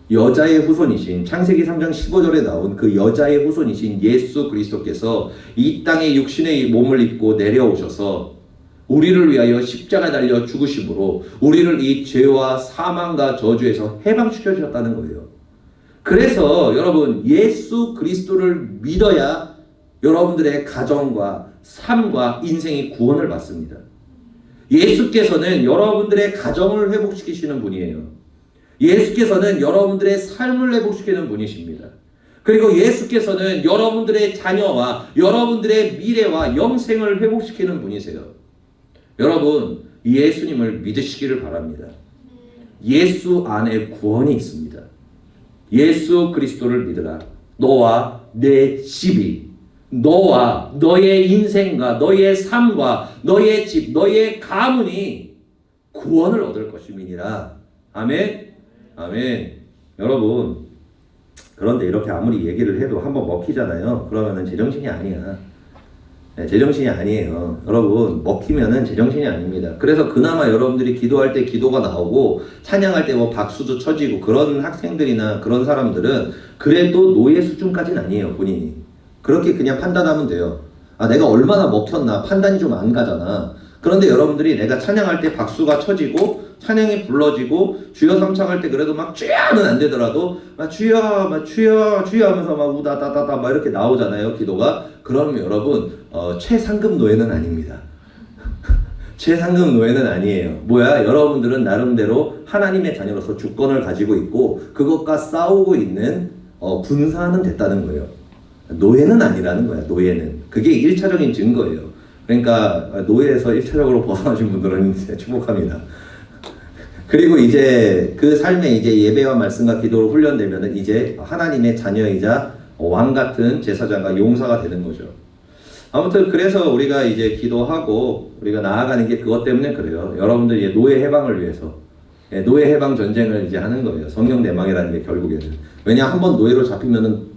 [SPEAKER 3] 여자의 후손이신 창세기 3장 15절에 나온 그 여자의 후손이신 예수 그리스도께서 이 땅에 육신의 몸을 입고 내려오셔서 우리를 위하여 십자가 달려 죽으심으로 우리를 이 죄와 사망과 저주에서 해방시켜 주셨다는 거예요. 그래서 여러분 예수 그리스도를 믿어야 여러분들의 가정과 삶과 인생이 구원을 받습니다. 예수께서는 여러분들의 가정을 회복시키시는 분이에요. 예수께서는 여러분들의 삶을 회복시키는 분이십니다. 그리고 예수께서는 여러분들의 자녀와 여러분들의 미래와 영생을 회복시키는 분이세요. 여러분 예수님을 믿으시기를 바랍니다. 예수 안에 구원이 있습니다. 예수 그리스도를 믿으라. 너와 내 집이 너와 너의 인생과 너의 삶과 너의 집 너의 가문이 구원을 얻을 것임이니라. 아멘. 아멘. 여러분 그런데 이렇게 아무리 얘기를 해도 한번 먹히잖아요. 그러면은 제정신이 아니야. 네, 제정신이 아니에요. 여러분 먹히면은 제정신이 아닙니다. 그래서 그나마 여러분들이 기도할 때 기도가 나오고 찬양할 때 뭐 박수도 쳐지고 그런 학생들이나 그런 사람들은 그래도 노예 수준까지는 아니에요. 본인이 그렇게 그냥 판단하면 돼요. 아 내가 얼마나 먹혔나 판단이 좀 안 가잖아. 그런데 여러분들이 내가 찬양할 때 박수가 쳐지고 찬양이 불러지고 주여 삼창할 때 그래도 막 주여는 안 되더라도 막 주여 막 주여 주여 하면서 막 우다다다다 막 이렇게 나오잖아요. 기도가. 그러면 여러분 최상급 노예는 아닙니다. 최상급 노예는 아니에요. 뭐야? 여러분들은 나름대로 하나님의 자녀로서 주권을 가지고 있고 그것과 싸우고 있는 군사는 됐다는 거예요. 노예는 아니라는 거야. 노예는. 그게 1차적인 증거예요. 그러니까 노예에서 1차적으로 벗어나신 분들은 축복합니다. 그리고 이제 그 삶에 이제 예배와 말씀과 기도로 훈련되면은 이제 하나님의 자녀이자 왕 같은 제사장과 용사가 되는 거죠. 아무튼 그래서 우리가 이제 기도하고 우리가 나아가는 게 그것 때문에 그래요. 여러분들이 노예 해방을 위해서 노예 해방 전쟁을 이제 하는 거예요. 성령 내망이라는 게 결국에는. 왜냐 한번 노예로 잡히면은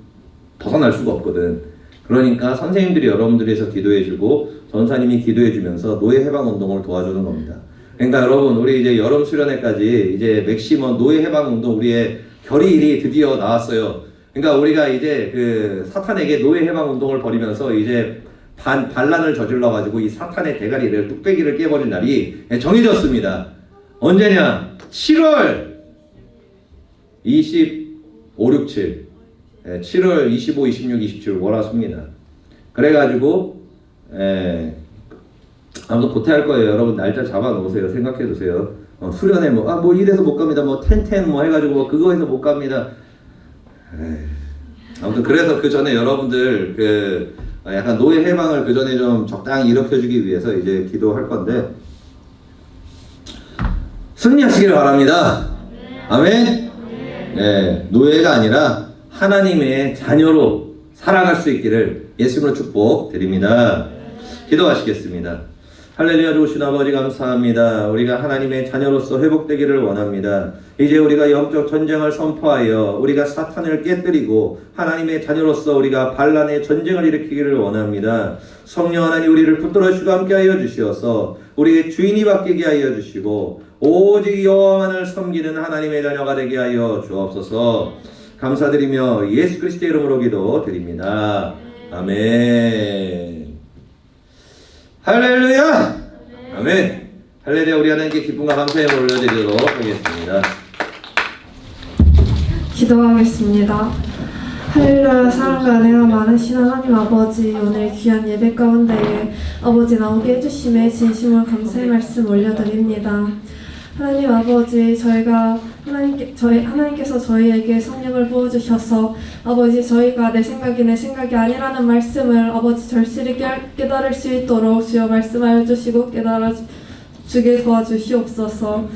[SPEAKER 3] 벗어날 수가 없거든. 그러니까 선생님들이 여러분들에서 기도해주고 전사님이 기도해주면서 노예 해방 운동을 도와주는 겁니다. 그러니까 여러분 우리 이제 여름 수련회까지 이제 맥시멈 노예 해방 운동 우리의 결의일이 드디어 나왔어요. 그러니까 우리가 이제 그 사탄에게 노예 해방 운동을 벌이면서 이제 반란을 저질러 가지고 이 사탄의 대가리를 뚝배기를 깨버린 날이 정해졌습니다. 언제냐? 7월 25, 6, 7 7월 25, 26, 27 월화수입니다. 그래가지고 아무튼 고태할 거예요. 여러분 날짜 잡아놓으세요. 생각해두세요. 수련회 뭐 이래서 못 갑니다. 뭐 텐텐 뭐 해가지고 그거에서 못 갑니다. 아무튼 그래서 그 전에 여러분들 그 약간 노예 해방을 그 전에 좀 적당히 일으켜주기 위해서 이제 기도할 건데 승리하시기를 바랍니다. 아멘. 네, 노예가 아니라 하나님의 자녀로 살아갈 수 있기를 예수님으로 축복드립니다. 기도하시겠습니다. 할렐루야. 좋으신 아버지 감사합니다. 우리가 하나님의 자녀로서 회복되기를 원합니다. 이제 우리가 영적 전쟁을 선포하여 우리가 사탄을 깨뜨리고 하나님의 자녀로서 우리가 반란의 전쟁을 일으키기를 원합니다. 성령 하나님 우리를 붙들어 주시고 함께하여 주시어서 우리의 주인이 바뀌게 하여 주시고 오직 여호와만을 섬기는 하나님의 자녀가 되게 하여 주옵소서. 감사드리며 예수 그리스도의 이름으로 기도드립니다. 아멘. 할렐루야! 아멘. 할렐루야. 우리 하나님께 기쁨과 감사의 힘을 올려드리도록 하겠습니다.
[SPEAKER 2] 기도하겠습니다. 할렐루야. 사랑과 은혜가 많으신 하나님 아버지, 오늘 귀한 예배 가운데에 아버지 나오게 해주심에 진심으로 감사의 말씀 올려드립니다. 하나님 아버지, 하나님께서 저희에게 성령을 부어주셔서 아버지 저희가 내 생각이 아니라는 말씀을 아버지 절실히 깨달을 수 있도록 주여 말씀하여 주시고 깨달아 주게 도와주시옵소서.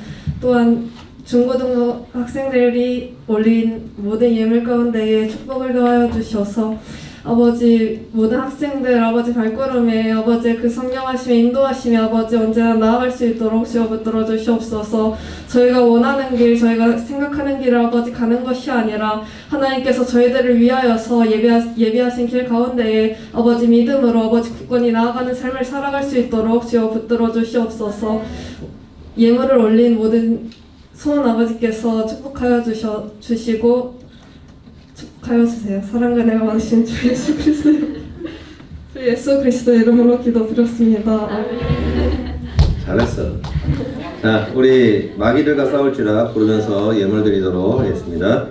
[SPEAKER 2] 또한 중고등부 학생들이 올린 모든 예물 가운데에 축복을 더하여 주셔서 아버지 모든 학생들 아버지 발걸음에 아버지 그 성령하심에 인도하심에 아버지 언제나 나아갈 수 있도록 주여 붙들어 주시옵소서. 저희가 원하는 길 저희가 생각하는 길을 아버지 가는 것이 아니라 하나님께서 저희들을 위하여서 예비하신 길 가운데에 아버지 믿음으로 아버지 굳건히 나아가는 삶을 살아갈 수 있도록 주여 붙들어 주시옵소서. 예물을 올린 모든 소원 아버지께서 축복하여 주시고 축복하여 주세요. 사랑과 내가 많으신 주 예수 그리스도 이름으로 기도드렸습니다.
[SPEAKER 3] 잘했어. 자, 우리 마귀들과 싸울지라 부르면서 예물 드리도록 하겠습니다.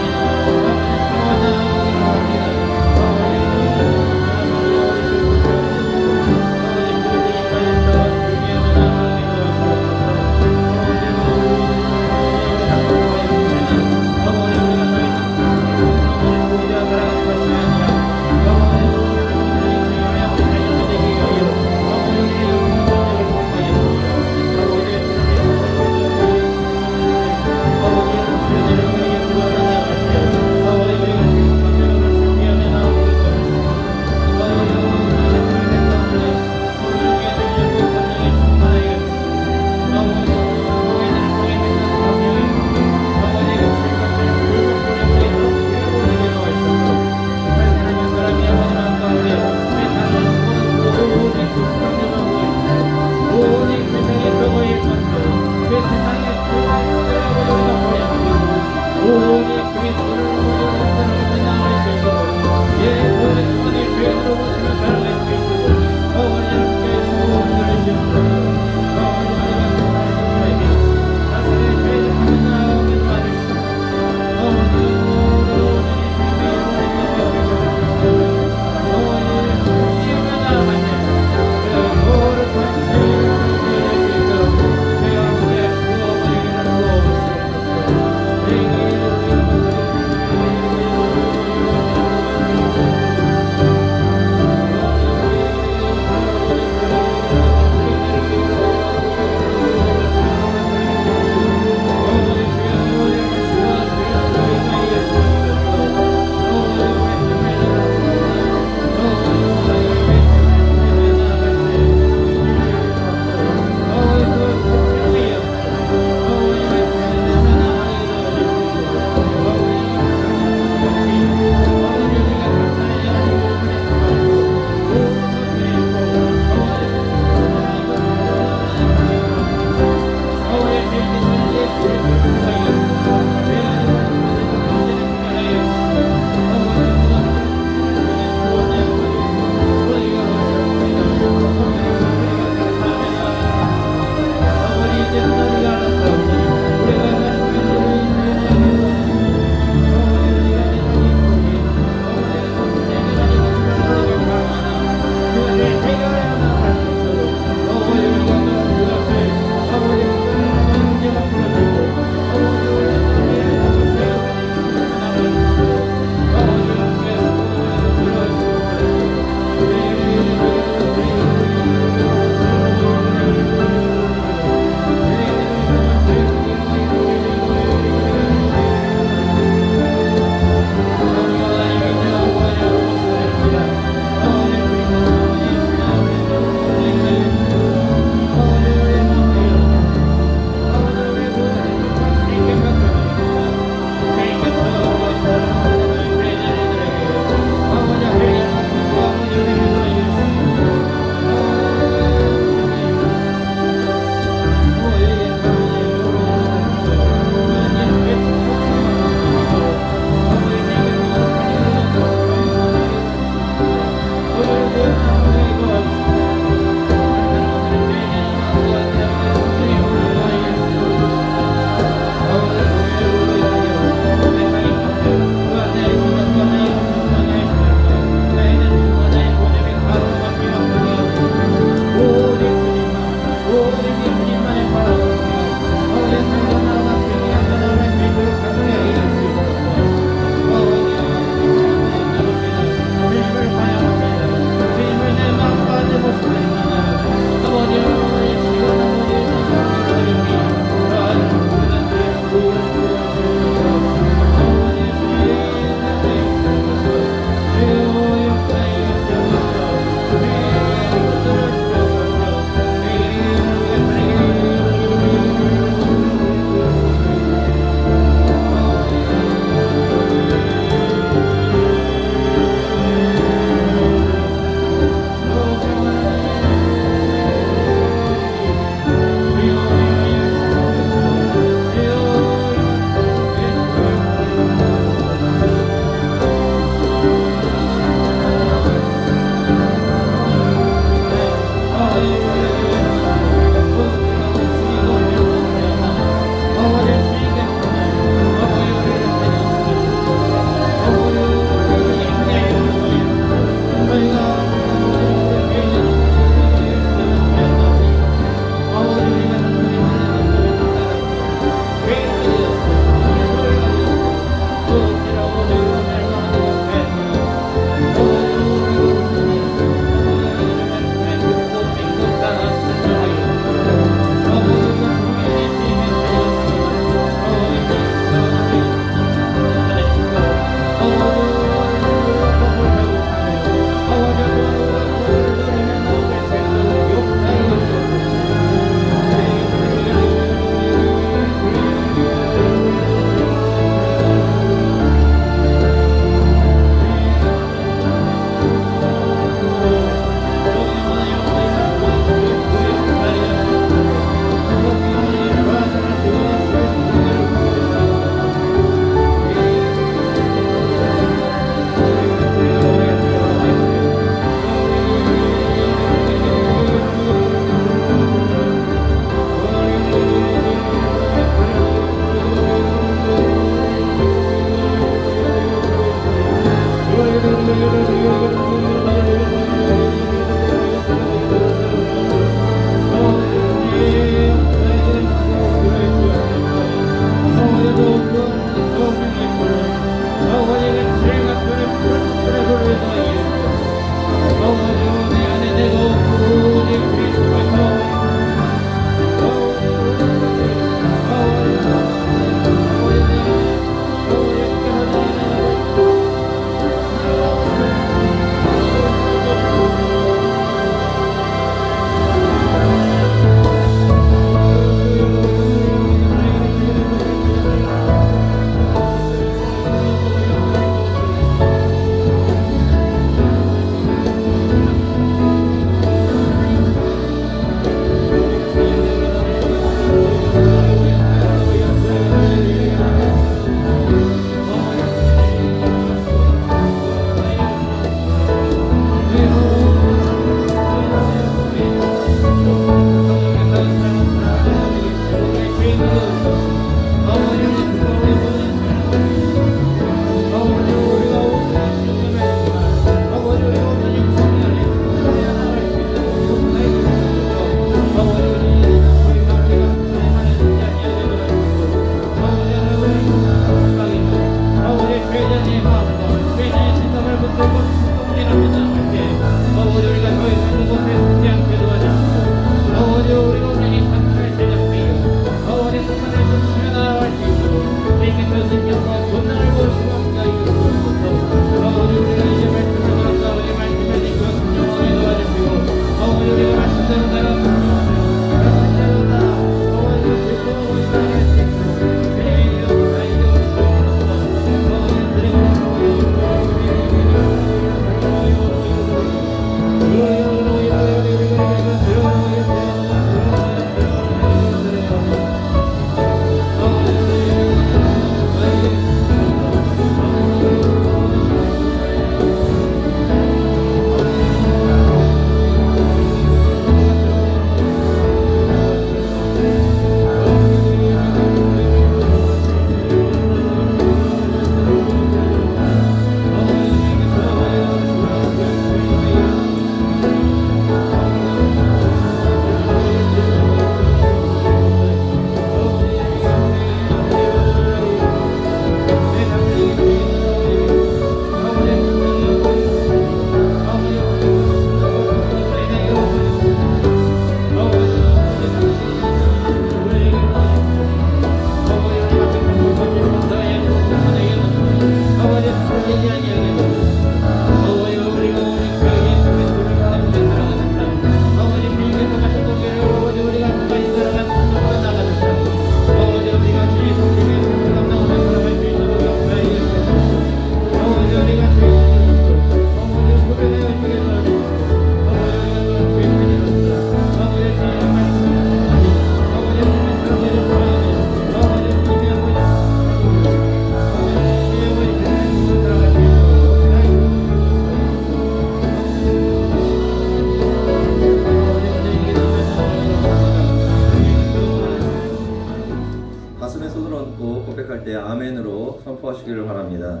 [SPEAKER 3] 고백할 때 아멘으로 선포하시기를 바랍니다.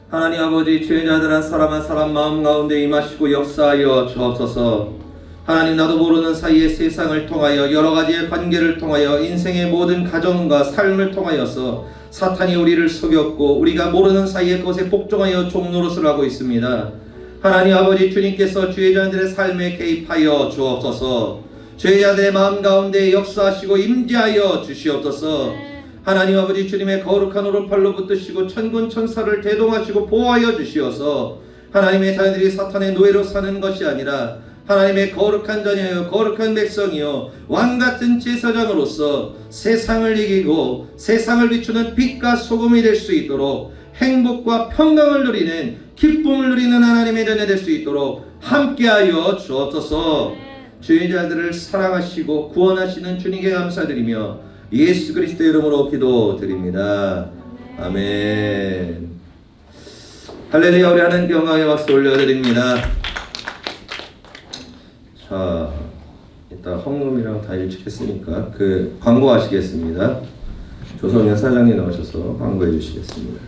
[SPEAKER 3] 하나님 아버지, 주의 자들 한 사람 마음 가운데 임하시고 역사하여 주옵소서. 하나님, 나도 모르는 사이에 세상을 통하여 여러 가지의 관계를 통하여 인생의 모든 가정과 삶을 통하여서 사탄이 우리를 속였고 우리가 모르는 사이에 그것에 복종하여 종노릇을 하고 있습니다. 하나님 아버지, 주님께서 주의 자들의 삶에 개입하여 주옵소서. 주의 자들의 마음 가운데 역사하시고 임재하여 주시옵소서. 하나님 아버지, 주님의 거룩한 오른팔로 붙드시고 천군 천사를 대동하시고 보호하여 주시어서 하나님의 자녀들이 사탄의 노예로 사는 것이 아니라 하나님의 거룩한 자녀요 거룩한 백성이요 왕같은 제사장으로서 세상을 이기고 세상을 비추는 빛과 소금이 될 수 있도록 행복과 평강을 누리는 기쁨을 누리는 하나님의 자녀 될 수 있도록 함께하여 주옵소서. 주의 자들을 사랑하시고 구원하시는 주님께 감사드리며 예수 그리스도의 이름으로 기도드립니다. 아멘. 할렐루야. 우리 하나님께 영광의 박수 올려드립니다. 자, 이따 헌금이랑 다 일찍했으니까 그 광고하시겠습니다. 조성현 사장님 나오셔서 광고해 주시겠습니다.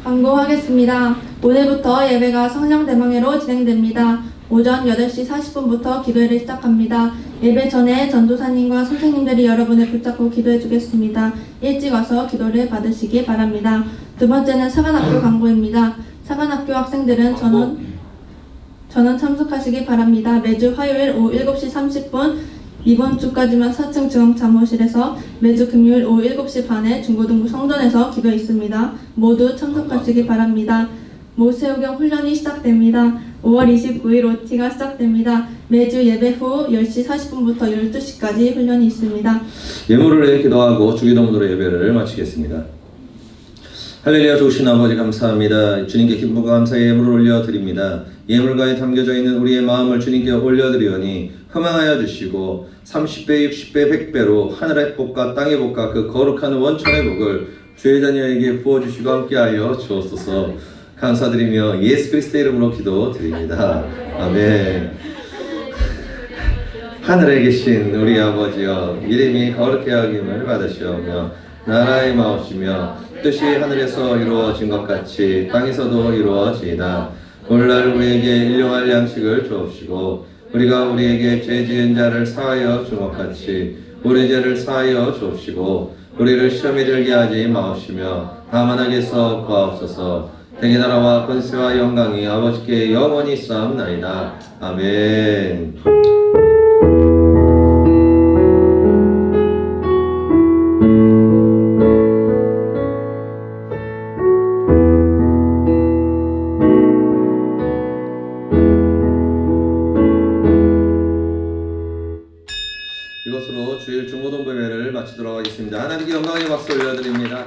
[SPEAKER 2] 광고하겠습니다. 오늘부터 예배가 성령 대망회로 진행됩니다. 오전 8시 40분부터 기도회를 시작합니다. 예배 전에 전도사님과 선생님들이 여러분을 붙잡고 기도해 주겠습니다. 일찍 와서 기도를 받으시기 바랍니다. 두 번째는 사관학교 광고입니다. 사관학교 학생들은 전원 참석하시기 바랍니다. 매주 화요일 오후 7시 30분 이번 주까지만 4층 중앙 잠호실에서 매주 금요일 오후 7시 반에 중고등부 성전에서 기도 있습니다. 모두 참석하시기 바랍니다. 모세오경 훈련이 시작됩니다. 5월 29일 OT가 시작됩니다. 매주 예배 후 10시 40분부터 12시까지 훈련이 있습니다.
[SPEAKER 3] 예물을 내 기도하고 주기도문으로 예배를 마치겠습니다. 할렐루야. 좋으신 아버지 감사합니다. 주님께 기쁨과 감사의 예물을 올려드립니다. 예물가에 담겨져 있는 우리의 마음을 주님께 올려드리오니 흠앙하여 주시고 30배, 60배, 100배로 하늘의 복과 땅의 복과 그 거룩한 원천의 복을 주의 자녀에게 부어주시고 함께하여 주옵소서. 감사드리며 예수 그리스도의 이름으로 기도드립니다. 아멘. 하늘에 계신 우리 아버지여, 이름이 거룩히 여김을 받으시오며 나라의 마옵시며 뜻이 하늘에서 이루어진 것 같이 땅에서도 이루어지이다. 오늘날 우리에게 일용할 양식을 주옵시고 우리가 우리에게 죄 지은 자를 사하여 준 것 같이 우리 죄를 사하여 주옵시고 우리를 시험에 들게 하지 마옵시며 다만 악에서 구하옵소서. 대개 나라와 권세와 영광이 아버지께 영원히 쌓옵나이다. 아멘. 이것으로 주일 중고등부 예배를 마치도록 하겠습니다. 하나님께 영광의 박수 올려드립니다.